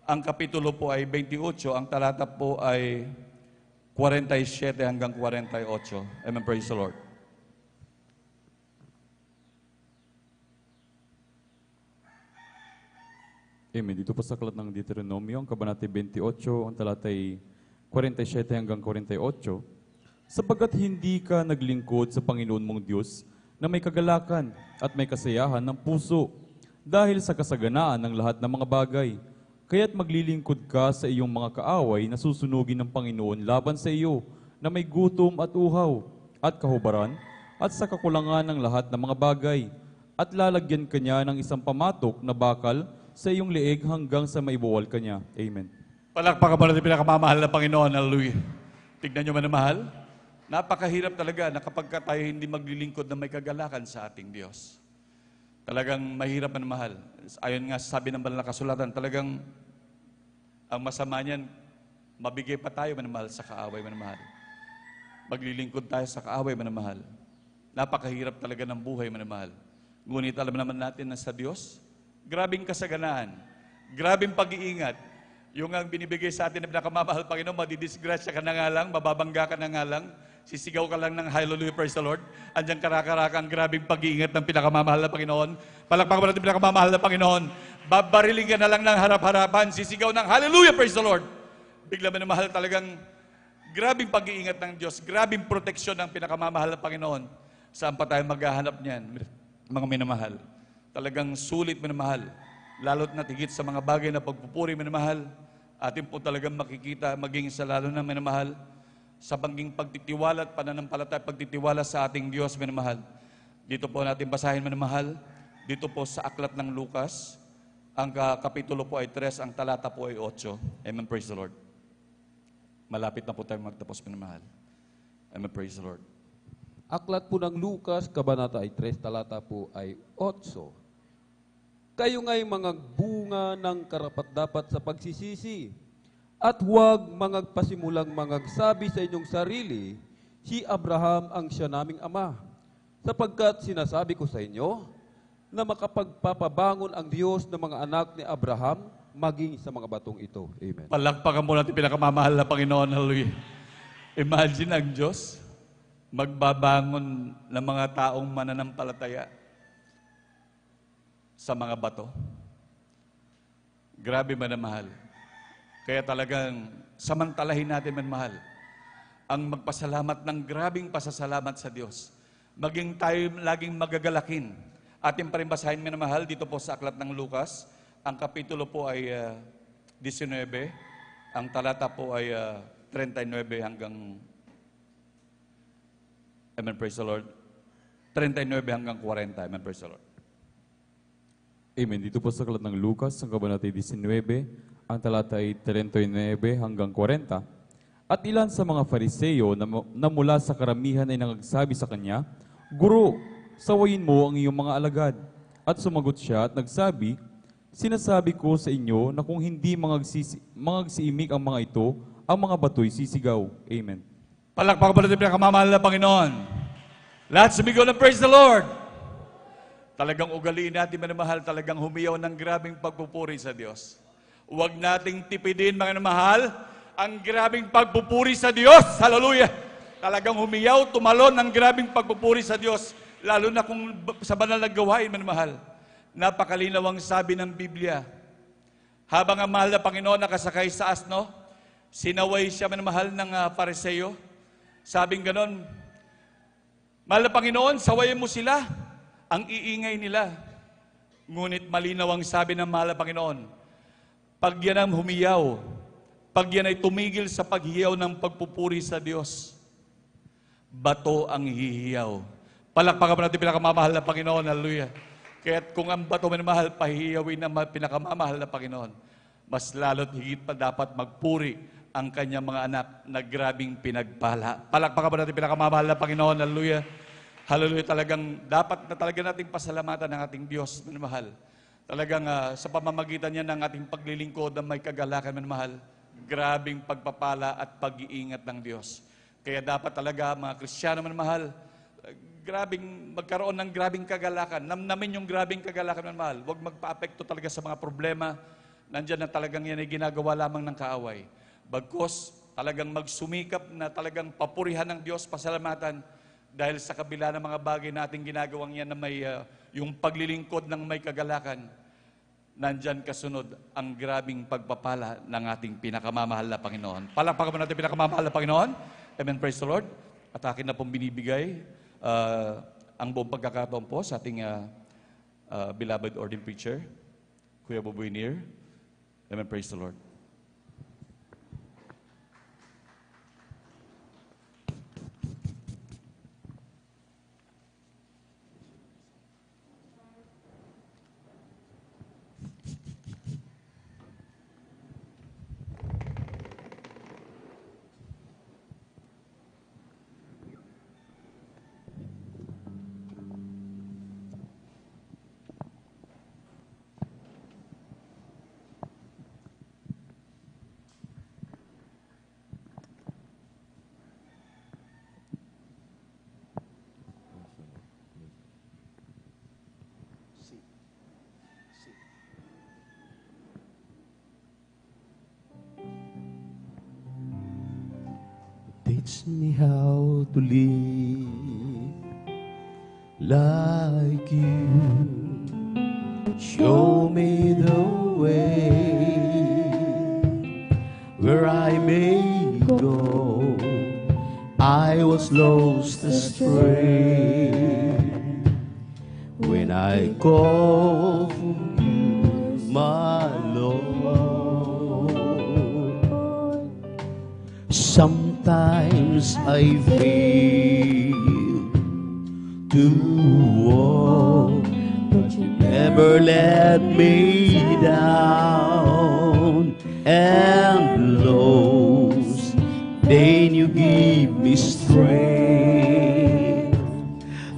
ang kapitulo po ay 28, ang talata po ay 47 hanggang 48. Amen, praise the Lord. Amen. Dito po sa aklat ng Deuteronomio, ang kabanata 28, ang talatay 47 hanggang 48, sapagkat hindi ka naglingkod sa Panginoon mong Diyos na may kagalakan at may kasayahan ng puso dahil sa kasaganaan ng lahat ng mga bagay, kaya't maglilingkod ka sa iyong mga kaaway na susunugin ng Panginoon laban sa iyo na may gutom at uhaw at kahubaran at sa kakulangan ng lahat ng mga bagay, at lalagyan ka niya ng isang pamatok na bakal sa iyong leeg hanggang sa maibuwal ka niya. Amen. Palakpakan ba natin pinakamamahal na Panginoon? Hallelujah. Tignan nyo, manamahal, napakahirap talaga na kapag tayo hindi maglilingkod na may kagalakan sa ating Diyos. Talagang mahirap, manamahal. Ayon nga sabi ng banal na kasulatan, talagang ang masama niyan, mabigay pa tayo, manamahal, sa kaaway, manamahal. Maglilingkod tayo sa kaaway, manamahal. Napakahirap talaga ng buhay, manamahal. Ngunit alam naman natin na sa Diyos, grabing kasaganaan, grabing pag-iingat. Yung ang binibigay sa atin ng pinakamamahal, Panginoon, madidisgrasya ka na nga lang, mababangga ka na nga lang, Sisigaw ka lang ng hallelujah, praise the Lord. Andiyan karakarakang grabing pag-iingat ng pinakamamahal na Panginoon. Palakpakan mo natin pinakamamahal na Panginoon. Babariling ka na lang ng harap-harapan, sisigaw ng hallelujah, praise the Lord. Bigla minamahal talagang grabing pag-iingat ng Diyos, grabing proteksyon ng pinakamamahal na Panginoon. Saan pa tayo maghahanap niyan, mga minamahal? Talagang sulit minamahal. Lalo't natigit sa mga bagay na pagpupuri minamahal. Atin po talagang makikita, maging sa lalo na minamahal, sa bangging pagtitiwala at pananampalataya, pagtitiwala sa ating Diyos minamahal. Dito po natin basahin minamahal. Dito po sa aklat ng Lucas, ang kapitulo po ay 3, ang talata po ay 8. Amen, praise the Lord. Malapit na po tayo magtapos minamahal. Amen, praise the Lord. Aklat po ng Lucas, kabanata ay 3, talata po ay 8. Kayo nga'y mga bunga ng karapat-dapat sa pagsisisi, at huwag mangagpasimulang mangagsabi sa inyong sarili, si Abraham ang siya naming ama, sapagkat sinasabi ko sa inyo, na makapagpapabangon ang Diyos ng mga anak ni Abraham, maging sa mga batong ito. Amen. Palakpakan mo natin pinakamamahal na Panginoon. Hallelujah. Imagine ang Diyos magbabangon ng mga taong mananampalataya sa mga bato. Grabe manamahal. Kaya talagang samantalahin natin manmahal ang magpasalamat ng grabing pasasalamat sa Diyos. Maging tayo laging magagalakin. Ating pa rin basahin minamahal dito po sa aklat ng Lucas. Ang kapitulo po ay 19, ang talata po ay 39 hanggang, amen, praise the Lord, 39 hanggang 40, amen, praise the Lord. Amen. Dito po sa aklat ng Lucas, ang kabanata 19, ang talata ay 39 hanggang 40. At ilan sa mga Fariseo na mula sa karamihan ay nagsabi sa kanya, Guro, sawayin mo ang iyong mga alagad. At sumagot siya at nagsabi, Sinasabi ko sa inyo na kung hindi mangagsiimik ang mga ito, ang mga bato'y sisigaw. Amen. Palakpakan po natin pinakamamahal na Panginoon. Lahat sumigaw ng praise the Lord. Talagang ugaliin natin manamahal, talagang humiyaw ng grabing pagpupuri sa Diyos. Huwag nating tipidin, mga mahal, ang grabing pagpupuri sa Diyos. Hallelujah! Talagang humiyaw, tumalon ng grabing pagpupuri sa Diyos. Lalo na kung sa banal na gawain, mga mahal. Napakalinaw ang sabi ng Biblia. Habang ang mahal na Panginoon nakasakay sa asno, sinaway siya, mga mahal, ng Pariseo. Sabing ganon, Mahal na Panginoon, sawayin mo sila. Ang iingay nila. Ngunit malinaw ang sabi ng mahal na Panginoon, pag yan ang humiyaw, pag yan ay tumigil sa paghiyaw ng pagpupuri sa Diyos, bato ang hihiyaw. Palakpakan mo natin pinakamamahal na Panginoon. Hallelujah. Kaya't kung ang bato minamahal, pahihiyawin ng pinakamamahal na Panginoon, mas lalo't higit pa dapat magpuri ang kanyang mga anak na grabing pinagpala. Palakpakan mo natin pinakamamahal na Panginoon. Hallelujah. Hallelujah. Talagang dapat na talaga nating pasalamatan ng ating Diyos, minamahal. Talagang sa pamamagitan niya ng ating paglilingkod na may kagalakan, minamahal, grabing pagpapala at pag-iingat ng Diyos. Kaya dapat talaga mga Kristiyano, minamahal, magkaroon ng grabing kagalakan. Namnamin yung grabing kagalakan, minamahal. Huwag magpa-apekto talaga sa mga problema. Nandyan na talagang yan ay ginagawa lamang ng kaaway. Bagkos, talagang magsumikap na talagang papurihan ng Diyos, pasalamatan, dahil sa kabila ng mga bagay nating ginagawang yan na may yung paglilingkod ng may kagalakan, nandyan kasunod ang grabing pagpapala ng ating pinakamamahal na Panginoon. Palakpakan mo natin pinakamamahal na Panginoon. Amen, praise the Lord. At akin na pong binibigay ang buong pagkakataon po sa ating beloved ordained preacher, Kuya Buboy Nir. Amen, praise the Lord. teach me how to live like you. Show me the way where I may go. I was lost astray. When I call for you, my Lord, sometimes I fail to walk, but you never let me down. And lows, then you give me strength.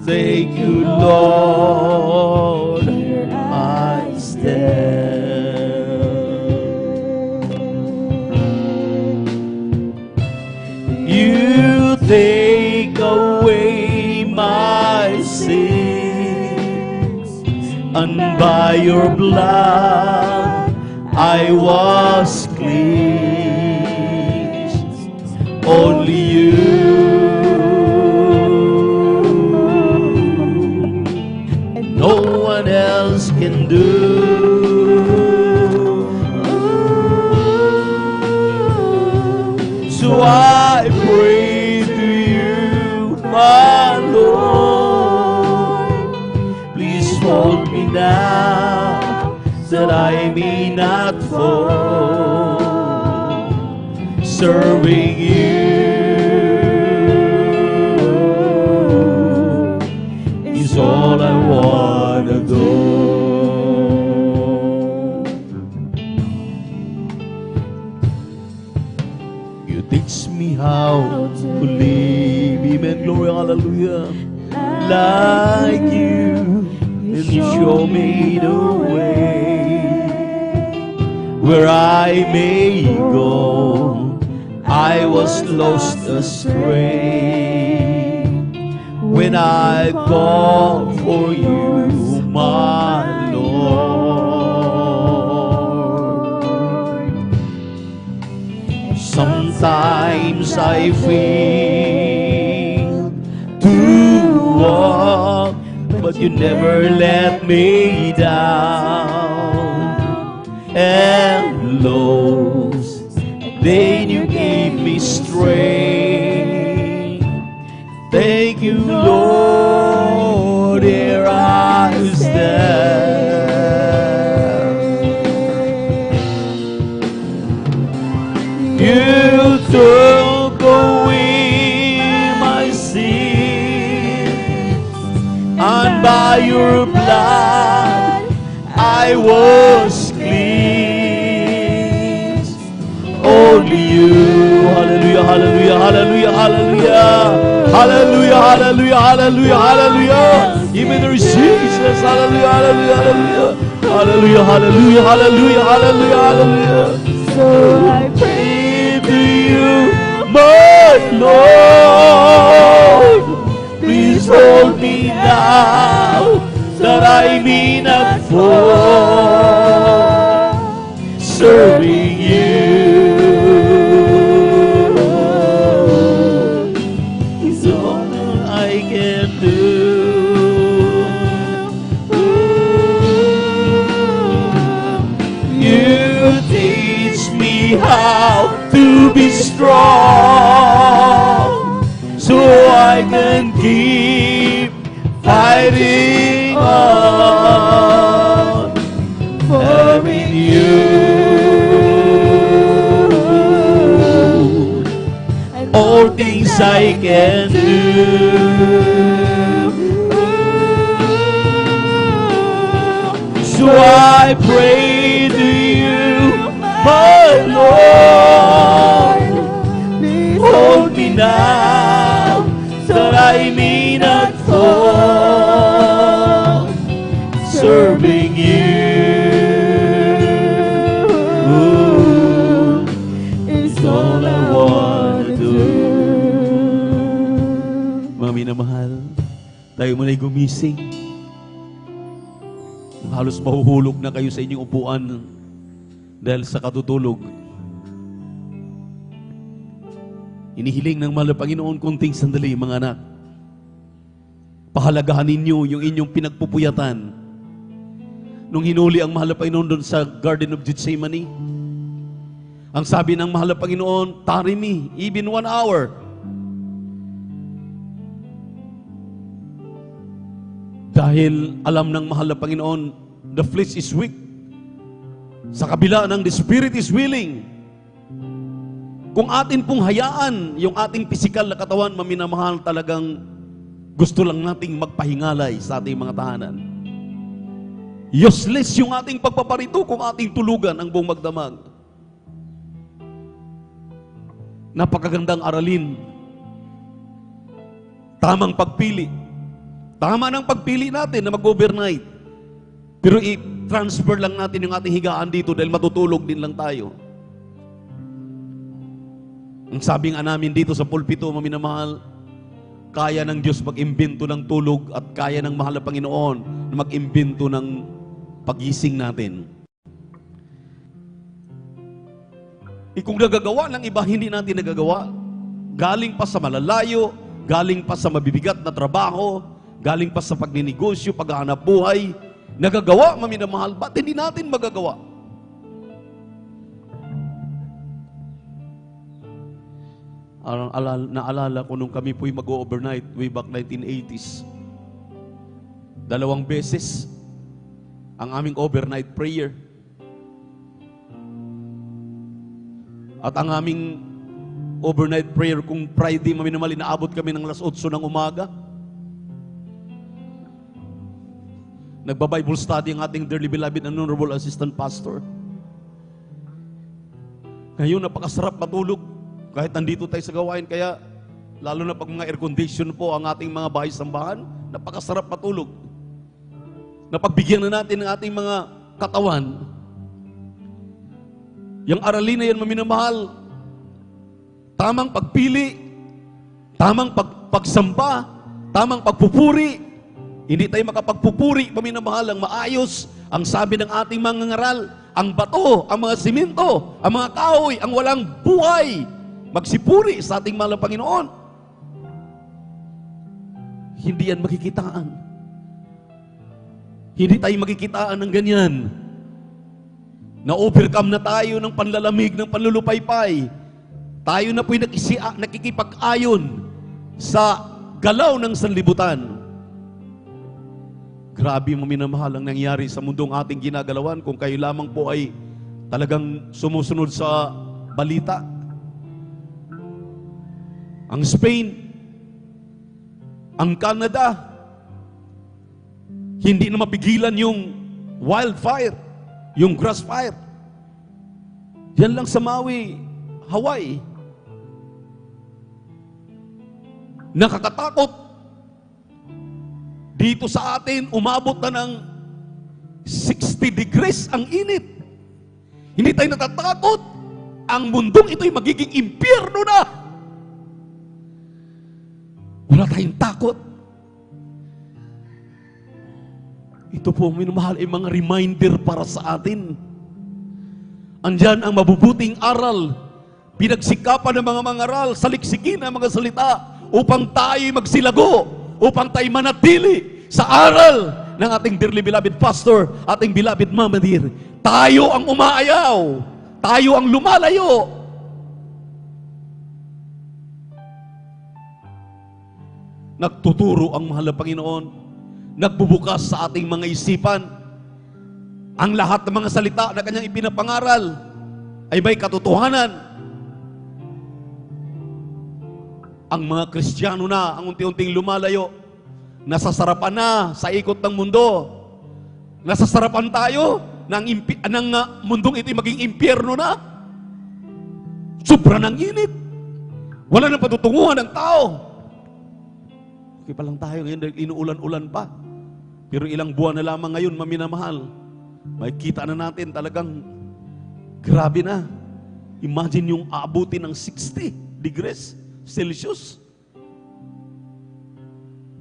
Thank you, Lord, here I stand. You take away my sins, and by your blood I was cleansed. Only you, no one else can do. So I pray to you, my Lord, please hold me now, that I may not fall, serving you is all I wanna do. You teach me how to live, amen, glory, hallelujah, like you, and you show me the way where I may go. I was lost astray. When I call for you, my Lord, sometimes I fail to walk, but you never let me down. And lows, then you gave me strength. Thank you, Lord, here I stand. You took away my sins, and by your blood I was cleansed. Only you, hallelujah, hallelujah, hallelujah, hallelujah. Hallelujah, hallelujah, hallelujah, hallelujah. Even the Jesus, hallelujah, hallelujah, hallelujah. Hallelujah, hallelujah, hallelujah, hallelujah. So I pray to you, my Lord, please hold me now, that I may not fall, serving you. How to be strong, so I can keep fighting on, for in you all things I can do. So I pray to you, my Lord, hold me now, that I may not fall, serving you is all I want to do. Mga minamahal, tayo muna ay gumising. Halos mahuhulog na kayo sa inyong upuan dahil sa katutulog. Inihiling ng mahal na Panginoon kunting sandali, mga anak. Pahalagahan ninyo yung inyong pinagpupuyatan. Nung hinuli ang mahal na Panginoon doon sa Garden of Gethsemane, ang sabi ng mahal na Panginoon, tarry me, even 1 hour. Dahil alam ng mahal na Panginoon, the flesh is weak. Sa kabila ng the spirit is willing. Kung atin pong hayaan yung ating pisikal na katawan, maminamahal, talagang gusto lang nating magpahingalay sa ating mga tahanan. Useless yung ating pagpaparito kung ating tulugan ang buong magdamag. Napakagandang aralin. Tamang pagpili. Tama ng pagpili natin na mag-overnight. Pero i-transfer lang natin yung ating higaan dito dahil matutulog din lang tayo. Ang sabi nga namin dito sa pulpito, maminamahal, kaya ng Diyos mag-imbento ng tulog at kaya ng mahal na Panginoon na mag-imbento ng pagising natin. Kung nagagawa ng iba, hindi natin nagagawa. Galing pa sa malalayo, galing pa sa mabibigat na trabaho, galing pa sa pagninegosyo, paghahanap buhay, nagagawa, maminamahal, ba't hindi natin magagawa? Naalala ko nung kami po'y mag-overnight way back 1980s. 2 beses ang aming overnight prayer. At ang aming overnight prayer kung Friday, maminamahal, inaabot kami ng 8:00 ng umaga. Nagba-Bible study ang ating dearly beloved and honorable assistant pastor. Ngayon, napakasarap matulog. Kahit nandito tayo sa gawain, kaya lalo na pag mga air condition po ang ating mga bahay-sambahan, napakasarap matulog. Napagbigyan na natin ng ating mga katawan. Yung aralin na yan, maminamahal, tamang pagpili, tamang pagsamba, tamang pagpupuri. Hindi tayo makapagpupuri, maminamahal, ang maayos. Ang sabi ng ating mga ngaral, ang bato, ang mga simento, ang mga kahoy, ang walang buhay, magsipuri sa ating mahal na Panginoon. Hindi yan makikitaan. Hindi tayo makikitaan ng ganyan. Na-overcome na tayo ng panlalamig, ng panlulupaypay. Tayo na po'y nakikipag-ayon sa galaw ng sanlibutan. Grabe, maminamahal, ang nangyari sa mundong ating ginagalawan kung kayo lamang po ay talagang sumusunod sa balita. Ang Spain, ang Canada, hindi na mapigilan yung wildfire, yung grass fire. Yan lang sa Maui, Hawaii. Nakakatakot. Dito sa atin, umabot na ng 60 degrees ang init. Hindi tayo natatakot. Ang mundong ito'y magiging impyerno na. Wala tayong takot. Ito po, minamahal, ay mga reminder para sa atin. Andyan ang mabubuting aral, pinagsikapan ng mga mangaral, saliksikin ang mga salita, upang tayo magsilago, upang tayo manatili sa aral ng ating dearly beloved pastor, ating beloved Mama Dear. Tayo ang umaayaw, tayo ang lumalayo. Nagtuturo ang mahal na Panginoon, nagbubukas sa ating mga isipan. Ang lahat ng mga salita na kanyang ipinapangaral ay may katotohanan. Ang mga Kristiyano na ang unti-unting lumalayo, nasasarapan na sa ikot ng mundo. Nasasarapan tayo ng mundong ito'y maging impyerno na. Sobra ng init. Wala nang patutunguhan ng tao. Okay pa lang tayo ngayon dahil inuulan-ulan pa. Pero ilang buwan na lamang ngayon, maminamahal, makikita na natin talagang grabe na. Imagine yung aabutin ng 60 degrees Celsius.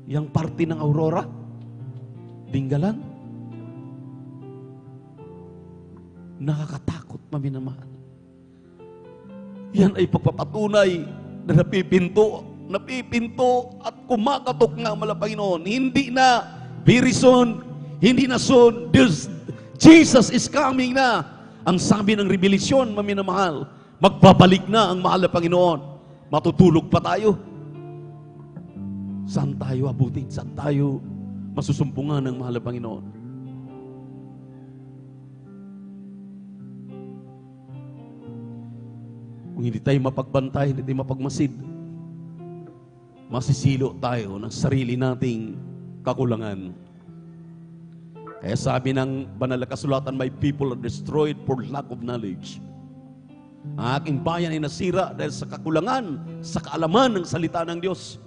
Yang parte ng aurora, Dinggalan. Nakakatakot, maminamahal. Yan ay pagpapatunay na napipinto at kumakatok nga mala Panginoon. Hindi na very soon, hindi na soon, Jesus is coming na. Ang sabi ng Revelasyon, maminamahal, magbabalik na ang mahal na Panginoon. Matutulog pa tayo. Saan tayo abutin? Saan tayo masusumpungan ng mahal na Panginoon? Kung hindi tayo mapagbantay, hindi tayo mapagmasid, masisilo tayo ng sarili nating kakulangan. Kaya sabi ng banal na kasulatan, my people are destroyed for lack of knowledge. Ang aking bayan ay nasira dahil sa kakulangan, sa kaalaman ng salita ng Diyos.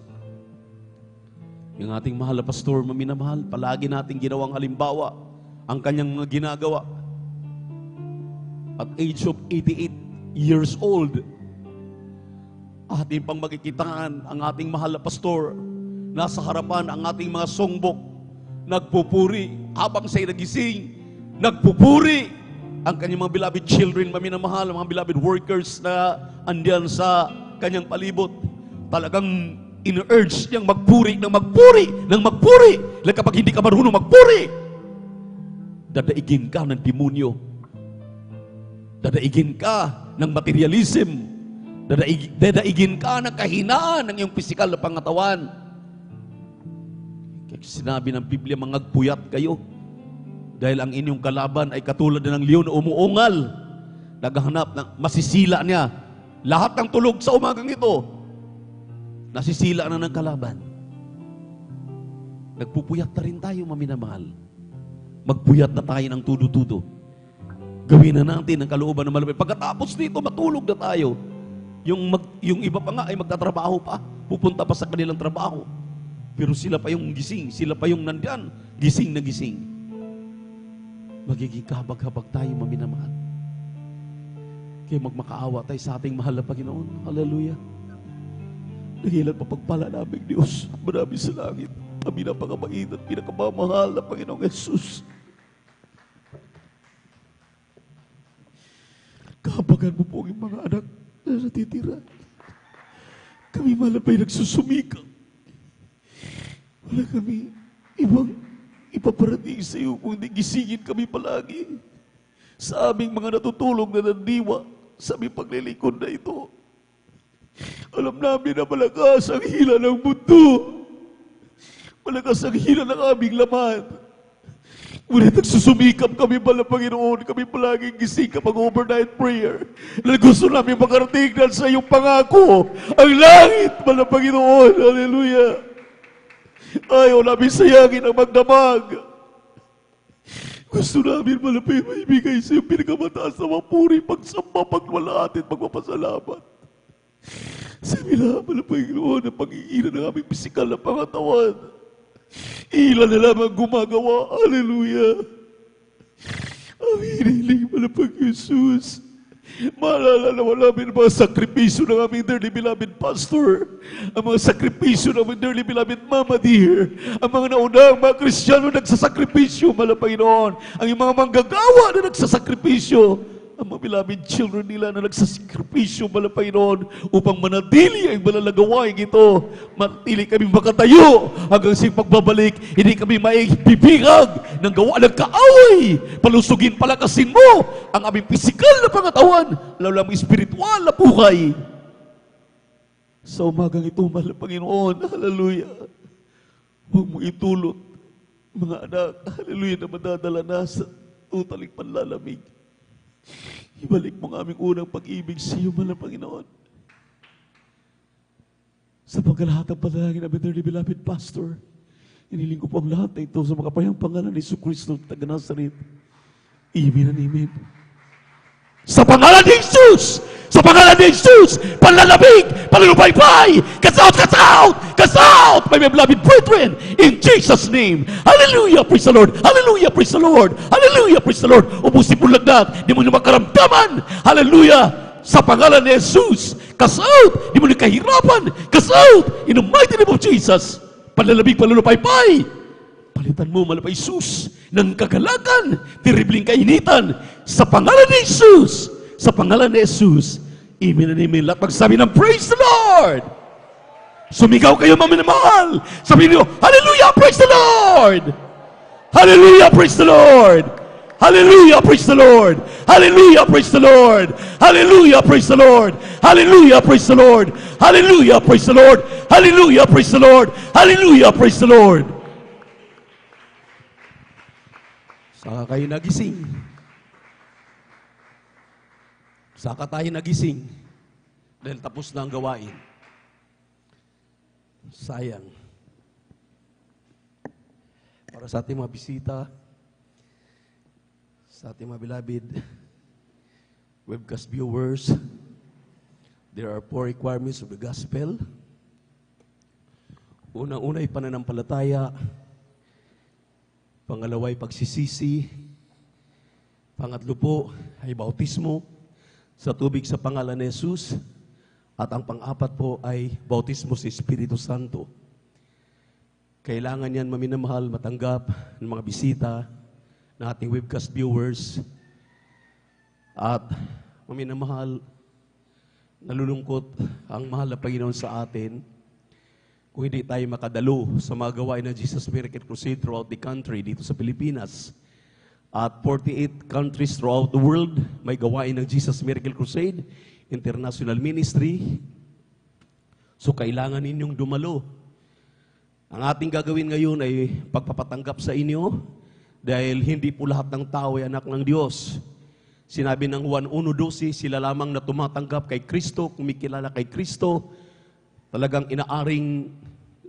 Yung ating mahal na pastor, maminamahal, palagi nating ginawang halimbawa ang kanyang mga ginagawa. At age of 88 years old, ating pang magkikitaan ang ating mahal na pastor, nasa harapan ang ating mga songbok, nagpupuri habang siya'y nagising, nagpupuri ang kanyang mga beloved children, maminamahal, mga beloved workers na andyan sa kanyang palibot. Talagang in-urge niyang magpuri ng magpuri ng magpuri. Lang kapag hindi ka marunong magpuri, dadaigin ka ng demonyo, dadaigin ka ng materialism, dadaigin ka ng kahinaan ng iyong pisikal na pangatawan. Kaya sinabi ng Biblia, mangagpuyat kayo dahil ang inyong kalaban ay katulad ng leon na umuungal, naghahanap ng masisila niya. Lahat ng tulog sa umagang ito, nasisila na ng kalaban. Nagpupuyat na rin tayo, maminamahal. Magpuyat na tayo ng tudo-tudo. Gawin na natin ang kalooban ng malapit. Pagkatapos nito, matulog na tayo. Yung iba pa nga ay magtatrabaho pa. Pupunta pa sa kanilang trabaho. Pero sila pa yung gising. Sila pa yung nandyan. Gising na gising. Magiging kabag-habag tayo, maminamahal. Kaya magmakaawa tayo sa ating mahal na Panginoon. Hallelujah. Dahilan mapagpala namin Diyos. Marami sa langit. Kami napakamait at pinakamamahal na Panginoong Jesus. Kahabagan mo po ang mga anak na natitira. Kami malapay nagsusumikap. Wala kami ibang ipaparating sa iyo kung hindi gisingin kami palagi sa aming mga natutulog na nandiwa sa aming paglilingkod na ito. Alam namin na malakas ang hila ng mundo. Malakas ang hila ng aming laman. Ngunit nagsusumikap kami pala, Panginoon. Kami palaging gising kapag overnight prayer. Na gusto namin makarating sa iyong pangako. Ang langit pala, Panginoon. Hallelujah. Ayaw namin sayangin ang magdamag. Gusto namin pala maibigay sa iyong pinakamataas na mapuri, pagsamba, pagwalhati at pagpapasalamat. Sabi na pala, Panginoon, ang pag-iilan ng aming pisikal na pangatawan. Ilan na lamang gumagawa. Hallelujah. Ang hiniling pala, Panginoon Jesus. Maalala namin ang mga sakripisyo ng aming dearly beloved pastor, ang mga sakripisyo ng aming dearly beloved mama dear, ang mga naunang mga Kristiyano nagsasakripisyo, mala Panginoon, ang mga manggagawa na nagsasakripisyo, ang mga beloved children nila na nagsasakripisyo, mala Panginoon, upang manatili ang malalagawain ito. Manatili kami makatayo hanggang sa pagbabalik. Hindi kami maibibigag ng gawa ng kaaway. Palusugin, palakasin mo ang aming pisikal na pangatawan, lalo lang espiritual na buhay. Sa umagang ito, mahal na Panginoon, hallelujah, huwag mo itulot, mga anak, hallelujah, na madadala na sa tutaling panlalamig. Ibalik mo ang aming unang pag-ibig sa iyo, mahal na Panginoon. Sa pagkalahat ng panalangin ng dearly beloved pastor, iniling ko po ang lahat na ito sa makapayang pangalan ni Jesucristo, taga Nazaret. Amen and amen. Sa pangalan ni Jesus! Sa pangalan ni Jesus! Panlalamig! Panlulupaypay! Cast out! Cast out! Cast out! My beloved brethren! In Jesus' name! Hallelujah! Praise the Lord! Hallelujah! Praise the Lord! Hallelujah! Praise the Lord! Ubusin po lagnat! Di mo nyo makaramdaman! Hallelujah! Sa pangalan ni Jesus! Cast out! Di mo nyo kahirapan! Cast out! In the mighty name of Jesus! Panlalamig! Panlulupaypay! Palitan mo, malapay Jesus, ng kagalakan, terribling kainitan, sa pangalan ni Jesus, sa pangalan ni Jesus, Amen and amen. Lahat magsabi ng praise the Lord. Sumigaw kayo, mga minamahal. Sabihin niyo, hallelujah, praise the Lord. Hallelujah, praise the Lord. Hallelujah, praise the Lord. Hallelujah, praise the Lord. Hallelujah, praise the Lord. Hallelujah, praise the Lord. Hallelujah, praise the Lord. Hallelujah, praise the Lord. Hallelujah, praise the Lord. Saka kayo nagising. Saka tayo nagising. Dahil tapos na ang gawain. Sayang. Para sa ating mga bisita, sa ating mga beloved webcast viewers, there are 4 requirements of the gospel. Unang-una ay pananampalataya. Pangalawa ay pagsisisi. Pangatlo po ay bautismo sa tubig sa pangalan ni Jesus. At ang pang-apat po ay bautismo sa Espiritu Santo. Kailangan yan, maminamahal, matanggap ng mga bisita, ng ating webcast viewers. At maminamahal, nalulungkot ang mahal na Panginoon sa atin kung hindi tayo makadalo sa mga gawain ng Jesus Miracle Crusade throughout the country, dito sa Pilipinas. At 48 countries throughout the world, may gawain ng Jesus Miracle Crusade, International Ministry. So kailangan ninyong dumalo. Ang ating gagawin ngayon ay pagpapatanggap sa inyo dahil hindi po lahat ng tao ay anak ng Diyos. Sinabi ng Juan 1:12, sila lamang na tumatanggap kay Kristo, kumikilala kay Kristo, talagang inaaring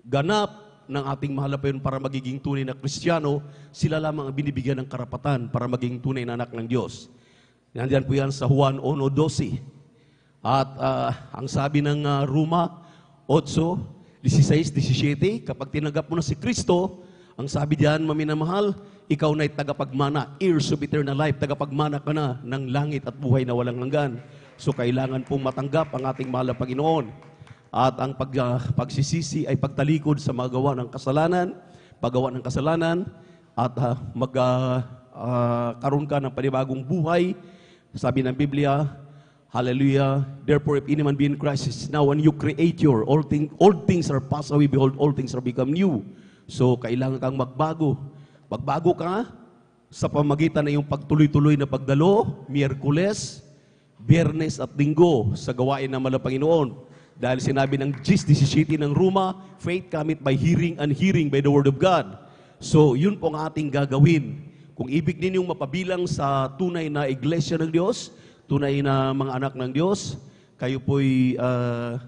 ganap ng ating mahal na Panginoon para magiging tunay na Kristiyano, sila lamang ang binibigyan ng karapatan para maging tunay na anak ng Diyos. Nandiyan po yan sa Juan 1:12. At ang sabi ng Roma 8:16-17, kapag tinanggap mo na si Kristo, ang sabi diyan, maminamahal, ikaw na'y tagapagmana, heirs of eternal life, tagapagmana ka na ng langit at buhay na walang hanggan. So kailangan pong matanggap ang ating mahal na Panginoon. At ang pagsisisi ay pagtalikod sa mga gawa ng kasalanan, paggawa ng kasalanan, at magkaroon ka ng panibagong buhay. Sabi ng Biblia, hallelujah. Therefore, if any man be in Christ is now a new creator. Old things are passed away. Behold, all things are become new. So, kailangan kang magbago. Magbago ka sa pamagitan ng iyong pagtuloy-tuloy na pagdalo, Miyerkules, Biyernes at Linggo sa gawain ng mahal na Panginoon. Dahil sinabi ng 10:17 ng Roma, faith cometh by hearing and hearing by the word of God. So, yun po ang ating gagawin. Kung ibig ninyong mapabilang sa tunay na iglesia ng Diyos, tunay na mga anak ng Diyos, kayo po'y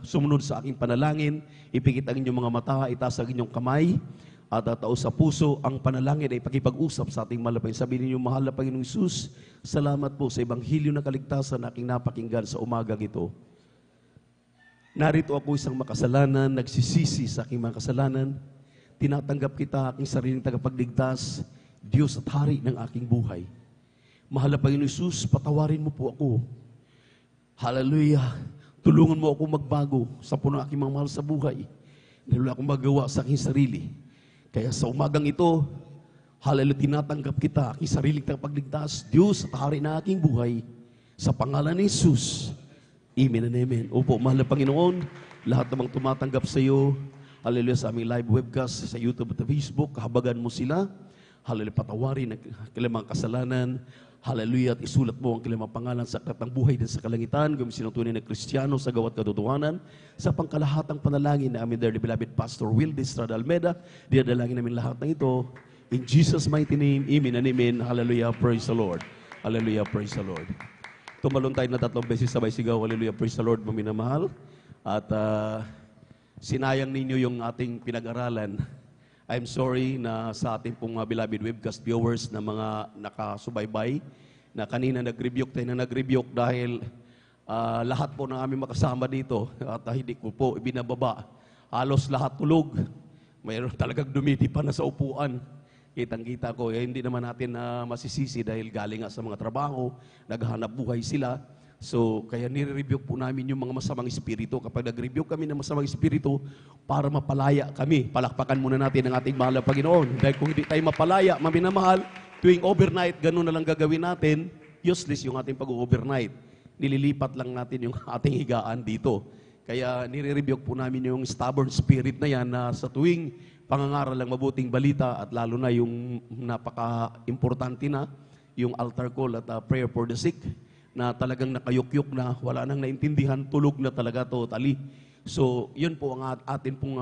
sumunod sa aking panalangin, ipikit ang inyong mga mata, itaas ang inyong kamay, at tao sa puso, ang panalangin ay pakipag-usap sa ating mahal na Panginoon. Sabihin ninyo, mahal na Panginoong Isus, salamat po sa Ebanghelyo na kaligtasan na aking napakinggan sa umagang ito. Narito ako isang makasalanan, nagsisisi sa aking mga kasalanan, tinatanggap kita aking sariling tagapagligtas, Diyos at Hari ng aking buhay. Mahal na Panginoon Isus, patawarin mo po ako. Hallelujah. Tulungan mo ako magbago sa puno aking mga mahal sa buhay. Dahil wala akong magawa sa aking sarili. Kaya sa umagang ito, hallelujah, tinatanggap kita, aking sariling tagapagligtas, Diyos at Hari ng aking buhay. Sa pangalan ni Jesus. Amen and amen. Opo, mahal na Panginoon, lahat namang tumatanggap sa iyo, hallelujah, sa aming live webcast sa YouTube at Facebook, kahabagan mo sila. Hallelujah, patawarin ang kanilang mga kasalanan. Hallelujah, at isulat mo ang kanilang mga pangalan sa aklat ng buhay din sa kalangitan, gawin silang tunay na Kristiyano sa gawat katotohanan. Sa pangkalahatang panalangin na amin dearly beloved Pastor Will Estrada Almeda, dinadalangin namin lahat ng ito. In Jesus' mighty name, amen and amen. Hallelujah, praise the Lord. Hallelujah, praise the Lord. Tumalon tayo na 3 beses sabay sigaw, hallelujah, praise the Lord, maminamahal. At sinayang ninyo yung ating pinag-aralan. I'm sorry na sa ating pong beloved webcast viewers na mga nakasubaybay, na kanina nag-rebuke tayo na nag-rebuke dahil lahat po ng aming makasama dito at hindi ko po ibinababa. Halos lahat tulog. Mayroon talagang dumiti pa na sa upuan. Kitang-kita ko, hindi naman natin masisisi dahil galing nga sa mga trabaho, naghahanap buhay sila. So, kaya nire-rebuke po namin yung mga masamang espiritu. Kapag nag-rebuke kami ng masamang espiritu, para mapalaya kami, palakpakan muna natin ang ating mahal na Panginoon. Dahil kung hindi tayo mapalaya, maminamahal, tuwing overnight, ganun na lang gagawin natin, useless yung ating pag-overnight. nililipat lang natin yung ating higaan dito. Kaya nire-rebuke po namin yung stubborn spirit na yan na sa tuwing pangangaral ng mabuting balita at lalo na yung napaka-importante na yung altar call at prayer for the sick na talagang nakayukyuk na, wala nang naintindihan, tulog na talaga totally. So, yun po ang atin pong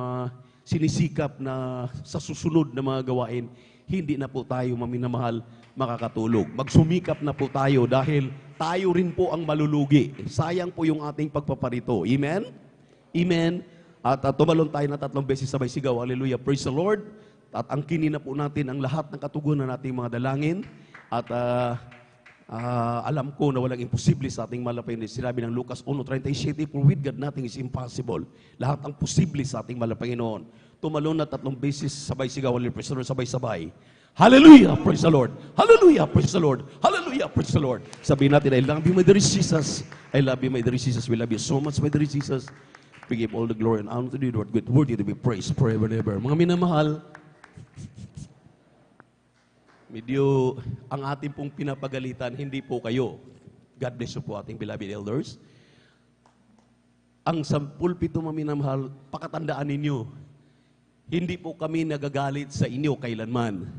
sinisikap na sa susunod na mga gawain, hindi na po tayo maminamahal makakatulog. Magsumikap na po tayo dahil tayo rin po ang malulugi. Sayang po yung ating pagpaparito. Amen? Amen? At tumalon tayo na 3 beses sabay sigaw. Hallelujah. Praise the Lord. At angkinin na po natin ang lahat ng katugunan nating mga dalangin. At alam ko na walang imposible sa ating malapay. Sinabi ng Lucas 1:37, for with God nothing is impossible. Lahat ang posible sa ating malapay noon. Tumalon na 3 beses sabay sigaw. Hallelujah. Praise the Lord. Sabay-sabay. Hallelujah, praise the Lord. Hallelujah, praise the Lord. Hallelujah, praise the Lord. Sabihin natin, I love you, my dear Jesus. I love you, my dear Jesus. We love you so much, my dear Jesus. We give all the glory and honor to you, Lord. Good, worthy to be praised forever and ever. Mga minamahal, medyo ang ating pong pinapagalitan, hindi po kayo. God bless you po ating beloved elders. Ang sa pulpito, mga minamahal, pakatandaan ninyo, hindi po kami nagagalit sa inyo kailanman.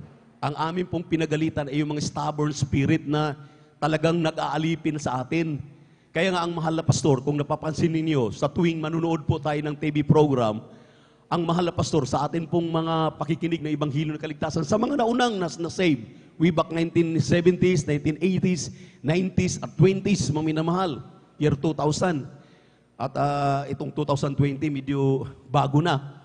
Ang amin pong pinagalitan ay yung mga stubborn spirit na talagang nag-aalipin sa atin. Kaya nga ang mahal na pastor, kung napapansin ninyo, sa tuwing manunood po tayo ng TV program, ang mahal na pastor sa atin pong mga pakikinig ng Ebanghelyo ng Kaligtasan, sa mga naunang na-save, way back 1970s, 1980s, 90s at 20s, mga minamahal, year 2000. At itong 2020, medyo bago na.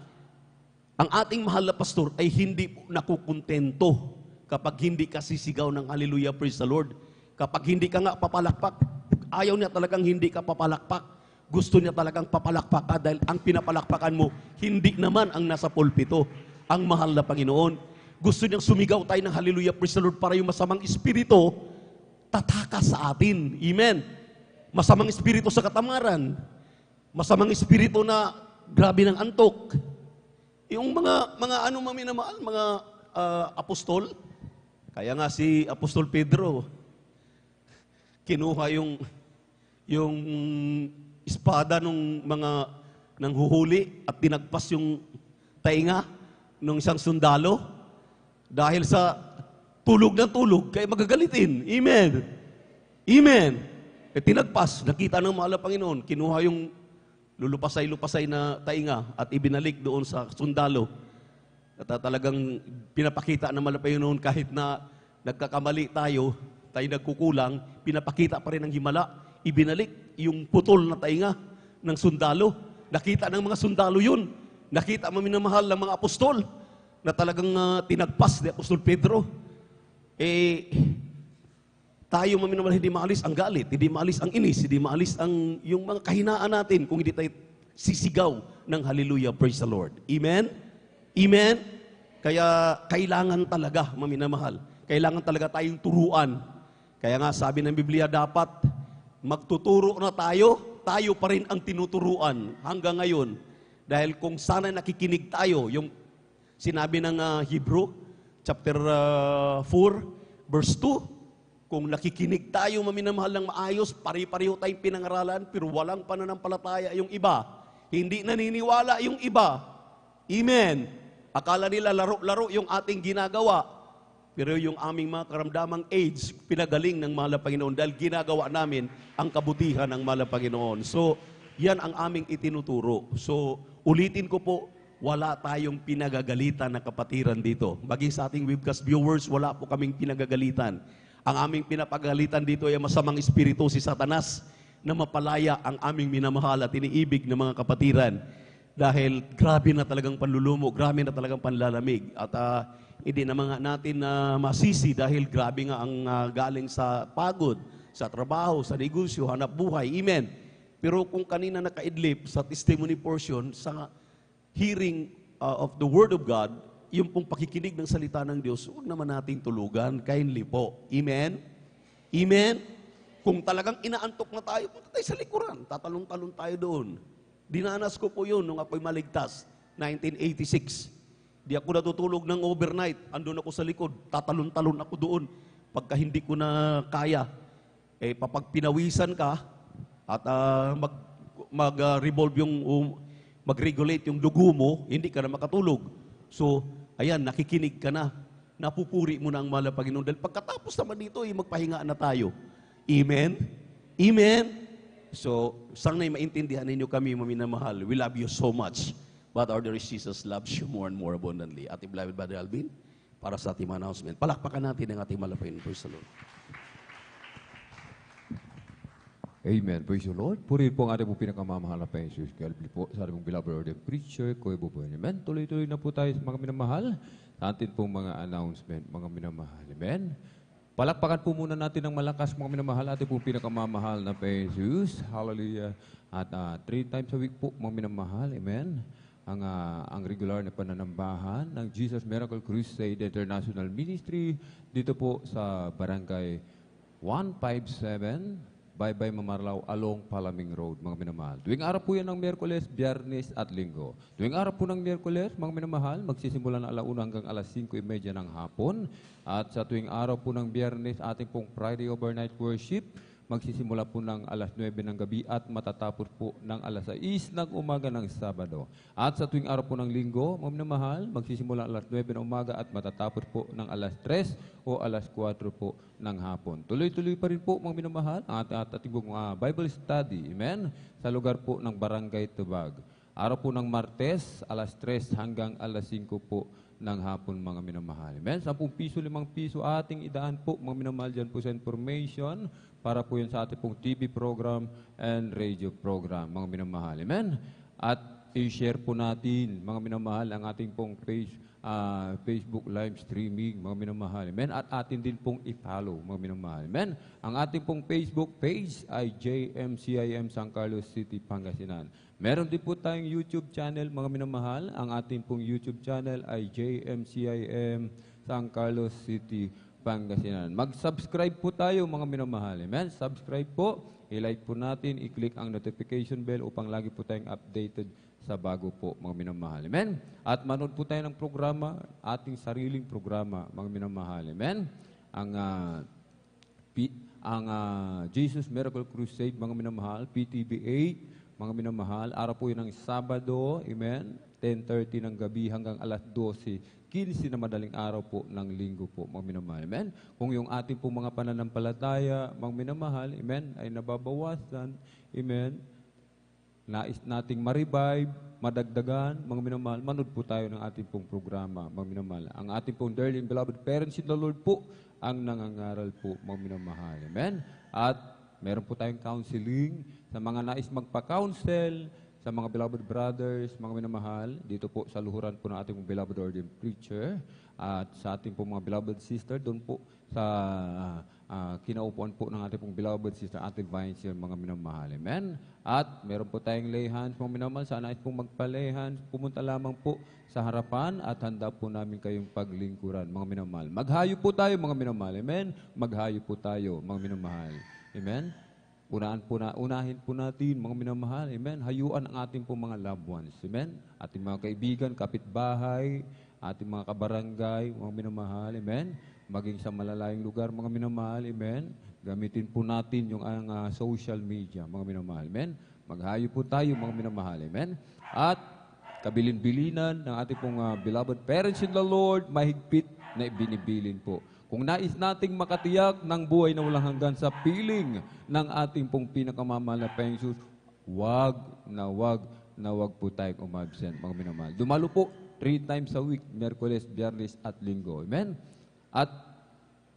Ang ating mahal na pastor ay hindi po nakukontento kapag hindi ka sisigaw ng hallelujah, praise the Lord. Kapag hindi ka nga papalakpak, ayaw niya talagang hindi ka papalakpak. Gusto niya talagang papalakpak ka dahil ang pinapalakpakan mo, hindi naman ang nasa pulpito, ang mahal na Panginoon. Gusto niyang sumigaw tayo ng hallelujah, praise the Lord para yung masamang espiritu tatakas sa atin. Amen. Masamang espiritu sa katamaran. Masamang espiritu na grabe ng antok. Yung mga ano maminamahal, mga apostol, kaya nga si Apostol Pedro, kinuha yung espada ng mga nanghuhuli at tinagpas yung tainga ng isang sundalo dahil sa tulog ng tulog, kaya magagalitin. Amen. Amen. Tinagpas, nakita ng mahal na Panginoon, kinuha yung lulupasay-lupasay na tainga at ibinalik doon sa sundalo. At talagang pinapakita ng mahal na Panginoon kahit na nagkakamali tayo nagkukulang, pinapakita pa rin ang himala. Ibinalik yung putol na tainga ng sundalo. Nakita ng mga sundalo yun. Nakita maminamahal ng mga apostol na talagang tinagpas ni Apostol Pedro. Tayo maminamahal hindi maalis ang galit, hindi maalis ang inis, hindi maalis ang yung mga kahinaan natin kung hindi tayo sisigaw ng hallelujah, praise the Lord. Amen? Amen? Kaya kailangan talaga, maminamahal, kailangan talaga tayong turuan. Kaya nga sabi ng Biblia, dapat magtuturo na tayo, tayo pa rin ang tinuturuan hanggang ngayon. Dahil kung sana nakikinig tayo, yung sinabi ng Hebrew, chapter 4, verse 2, kung nakikinig tayo maminamahal ng maayos, pari-pareho tayong pinangaralan, pero walang pananampalataya yung iba. Hindi naniniwala yung iba. Amen. Akala nila laro-laro yung ating ginagawa. Pero yung aming mga karamdamang AIDS, pinagaling ng mahal na Panginoon dahil ginagawa namin ang kabutihan ng mahal na Panginoon. So, yan ang aming itinuturo. So, ulitin ko po, wala tayong pinagagalitan na kapatiran dito. Maging sa ating webcast viewers, wala po kaming pinagagalitan. Ang aming pinapagalitan dito ay masamang espiritu si Satanas na mapalaya ang aming minamahal at iniibig ng mga kapatiran. Dahil grabe na talagang panlulumo, grabe na talagang panlalamig. At hindi naman natin masisi dahil grabe nga ang galing sa pagod, sa trabaho, sa negosyo, hanap buhay. Amen. Pero kung kanina nakaidlip sa testimony portion, sa hearing of the Word of God, yung pong pakikinig ng salita ng Diyos, huwag naman nating tulugan, kindly po. Amen? Amen? Kung talagang inaantok na tayo, punta tayo sa likuran, tatalon-talon tayo doon. Dinanas ko po yun nung ako'y maligtas, 1986. Di ako natutulog ng overnight, andun ako sa likod, tatalon-talon ako doon. Pagka hindi ko na kaya, papag pinawisan ka, at mag-revolve mag-regulate yung dugo mo, hindi ka na makatulog. So, ayan, nakikinig ka na. Napupuri mo na ang mahal na Panginoon. Dahil pagkatapos naman dito, magpahinga na tayo. Amen? Amen? So, sana'y maintindihan ninyo kami, maminamahal. We love you so much. But our dear Jesus loves you more and more abundantly. Ating beloved Brother Alvin, para sa ating announcement. Palakpakan natin ang ating mahal na Panginoon. Praise the Lord. Amen. Praise the Lord. Purihin po ang ating pong pinakamamahal na Panginoon Jesus. Kaya po sa ating pong beloved Lord and preacher, Kuya Buboy. Amen. Tuloy-tuloy na po tayo sa mga minamahal. Sa atin pong mga announcement, mga minamahal. Amen. Palakpakan po muna natin ng malakas mga minamahal. Ating pong pinakamamahal na Panginoon Jesus. Hallelujah. At 3 times a week po mga minamahal. Amen. Ang regular na pananambahan ng Jesus Miracle Crusade International Ministry dito po sa Barangay 157 Baybay Mamarlao along Palaming Road, mga minamahal. Tuwing araw po yan ng Miyerkules, Biyernes at Linggo. Tuwing araw po ng Miyerkules, mga minamahal, magsisimula na 1:00 hanggang 5:30 ng hapon. At sa tuwing araw po ng Biyernes, ating pong Friday Overnight Worship, magsisimula po ng 9:00 ng gabi at matatapos po ng 6:00 ng umaga ng Sabado. At sa tuwing araw po ng Linggo, mga minamahal, magsisimula 9:00 ng umaga at matatapos po ng 3:00 o 4:00 po ng hapon. Tuloy-tuloy pa rin po mga minamahal ang ating Bible study, amen, sa lugar po ng Barangay Tubag. Araw po ng Martes, 3:00 hanggang 5:00 po ng hapon mga minamahal. Amen? 10 piso, 5 piso ating idaan po mga minamahal dyan po sa information para po yun sa ating pong TV program and radio program mga minamahal. Amen? At i-share po natin mga minamahal ang ating pong Facebook live streaming mga minamahal. Amen? At atin din pong i-follow mga minamahal. Amen? Ang ating pong Facebook page ay JMCIM San Carlos City, Pangasinan. Meron din po tayong YouTube channel, mga minamahal. Ang ating pong YouTube channel ay JMCIM San Carlos City, Pangasinan. Mag-subscribe po tayo, mga minamahal. Amen? Subscribe po, i-like po natin, i-click ang notification bell upang lagi po tayong updated sa bago po, mga minamahal. Amen? At manood po tayo ng programa, ating sariling programa, mga minamahal. Amen? Ang Jesus Miracle Crusade, mga minamahal, PTB 8, mga minamahal, araw po yun ng Sabado, amen, 10:30 ng gabi hanggang 12:15 na madaling araw po ng Linggo po, mga minamahal, amen. Kung yung ating po mga pananampalataya, mga minamahal, amen, ay nababawasan, amen, nais nating ma-revive, madagdagan, mga minamahal, manood po tayo ng ating pong programa, mga minamahal. Ang ating pong dearly and beloved parents in the Lord po, ang nangangaral po, mga minamahal, amen. At meron po tayong counseling sa mga nais magpa-counsel, sa mga beloved brothers, mga minamahal, dito po sa luhuran po ng ating beloved ordained preacher, at sa ating po mga beloved sister, doon po sa kinaupuan po ng ating pong beloved sister, ating vice mga minamahal. Amen? At meron po tayong lay hands, mga minamahal, sa nais pong magpa-lay hands, pumunta lamang po sa harapan at handa po namin kayong paglingkuran, mga minamahal. Maghayo po tayo, mga minamahal. Amen? Maghayo po tayo, mga minamahal. Amen? Unahin po natin, mga minamahal. Amen? Hayuan ang ating po mga loved ones. Amen? Ating mga kaibigan, kapitbahay, ating mga kabarangay, mga minamahal. Amen? Maging sa malalayong lugar, mga minamahal. Amen? Gamitin po natin yung social media, mga minamahal. Amen? Maghayo po tayo, mga minamahal. Amen? At kabilin-bilinan ng ating pong beloved parents in the Lord, mahigpit na binibilin po. Kung nais nating makatiyak ng buhay na walang hanggan sa piling ng ating pong pinakamamahal na Panginoon, wag po tayong umabsent, mga minamahal. Dumalo po 3 times a week, Miyerkules, Biyernes at Linggo. Amen? At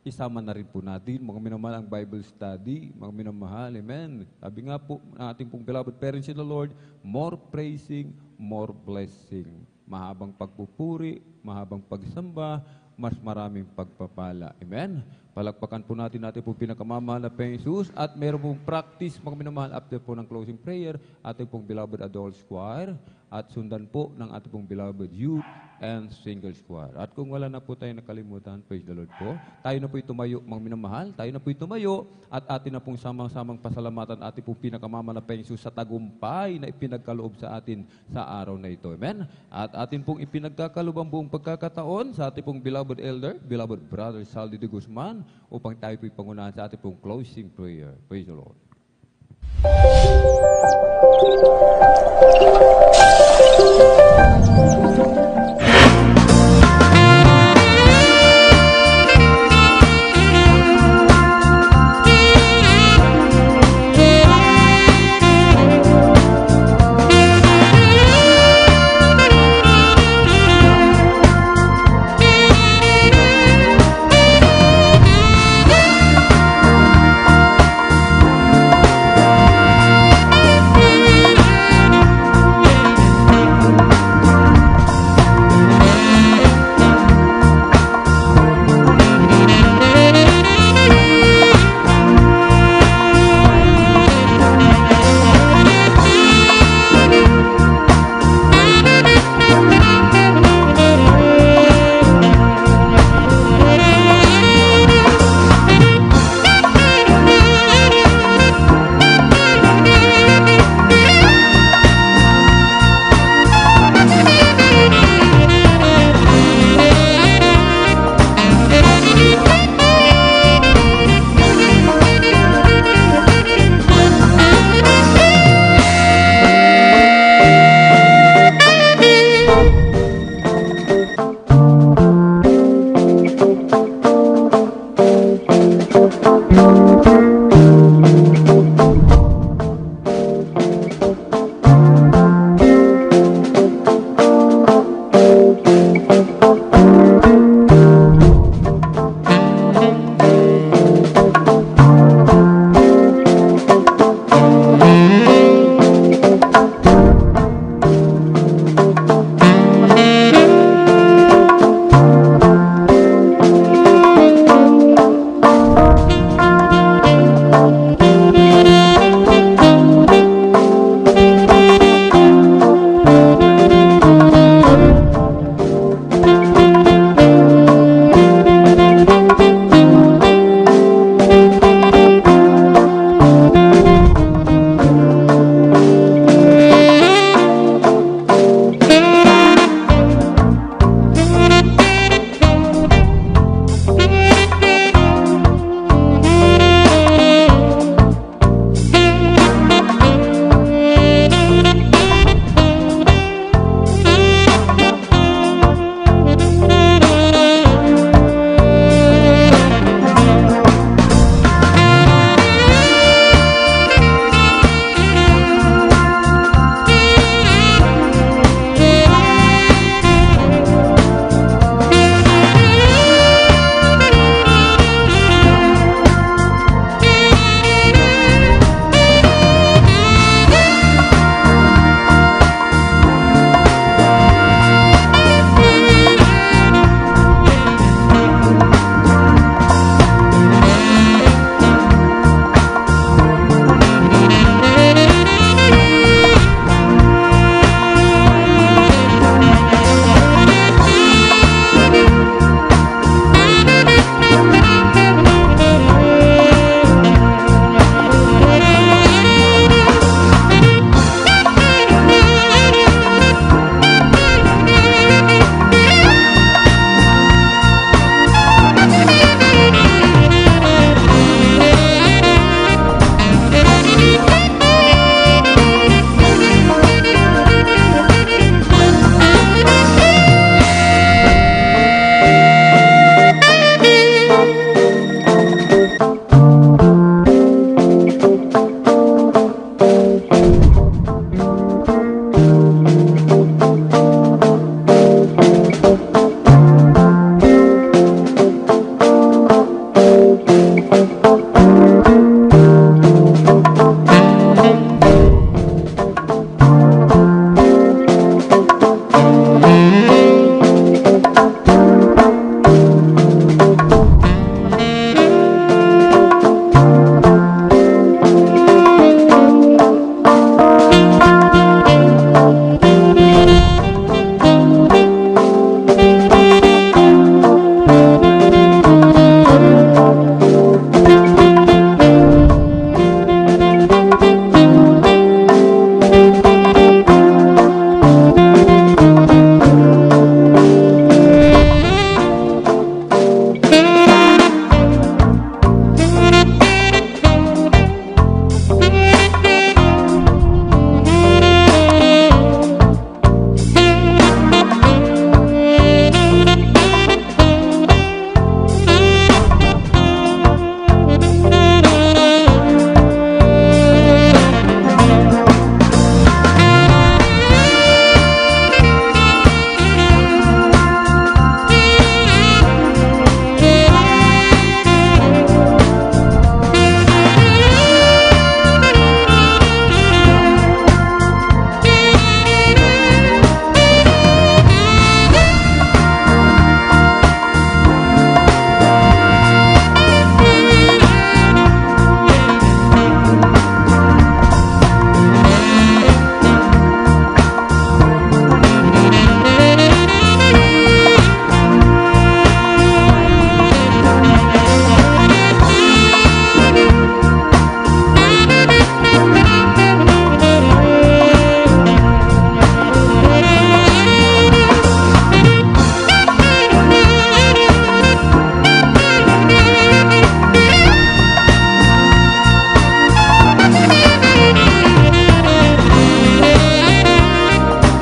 isama na rin po natin, mga minamahal, ang Bible study, mga minamahal. Amen? Sabi nga po ng ating pong beloved parents in the Lord, more praising, more blessing. Mahabang pagpupuri, mahabang pagsamba, mas maraming pagpapala. Amen? Palakpakan po natin po pinakamamahal na Panginoon at meron pong practice, mga minamahal, after po ng closing prayer, ating pong beloved adult choir at sundan po ng ating pong beloved youth and single choir. At kung wala na po tayo nakalimutan, praise the Lord po, tayo na po'y tumayo, mga minamahal, tayo na po'y tumayo at atin na pong samang-samang pasalamatan ating pong pinakamamahal na Panginoon sa tagumpay na ipinagkaloob sa atin sa araw na ito. Amen? At atin pong ipinagkakaloob ang buong pagkakataon sa ating pong beloved elder, beloved brother Saldi de Guzman, upang tayo po'y pangunahan sa ating pong closing prayer. Praise the Lord. Amen.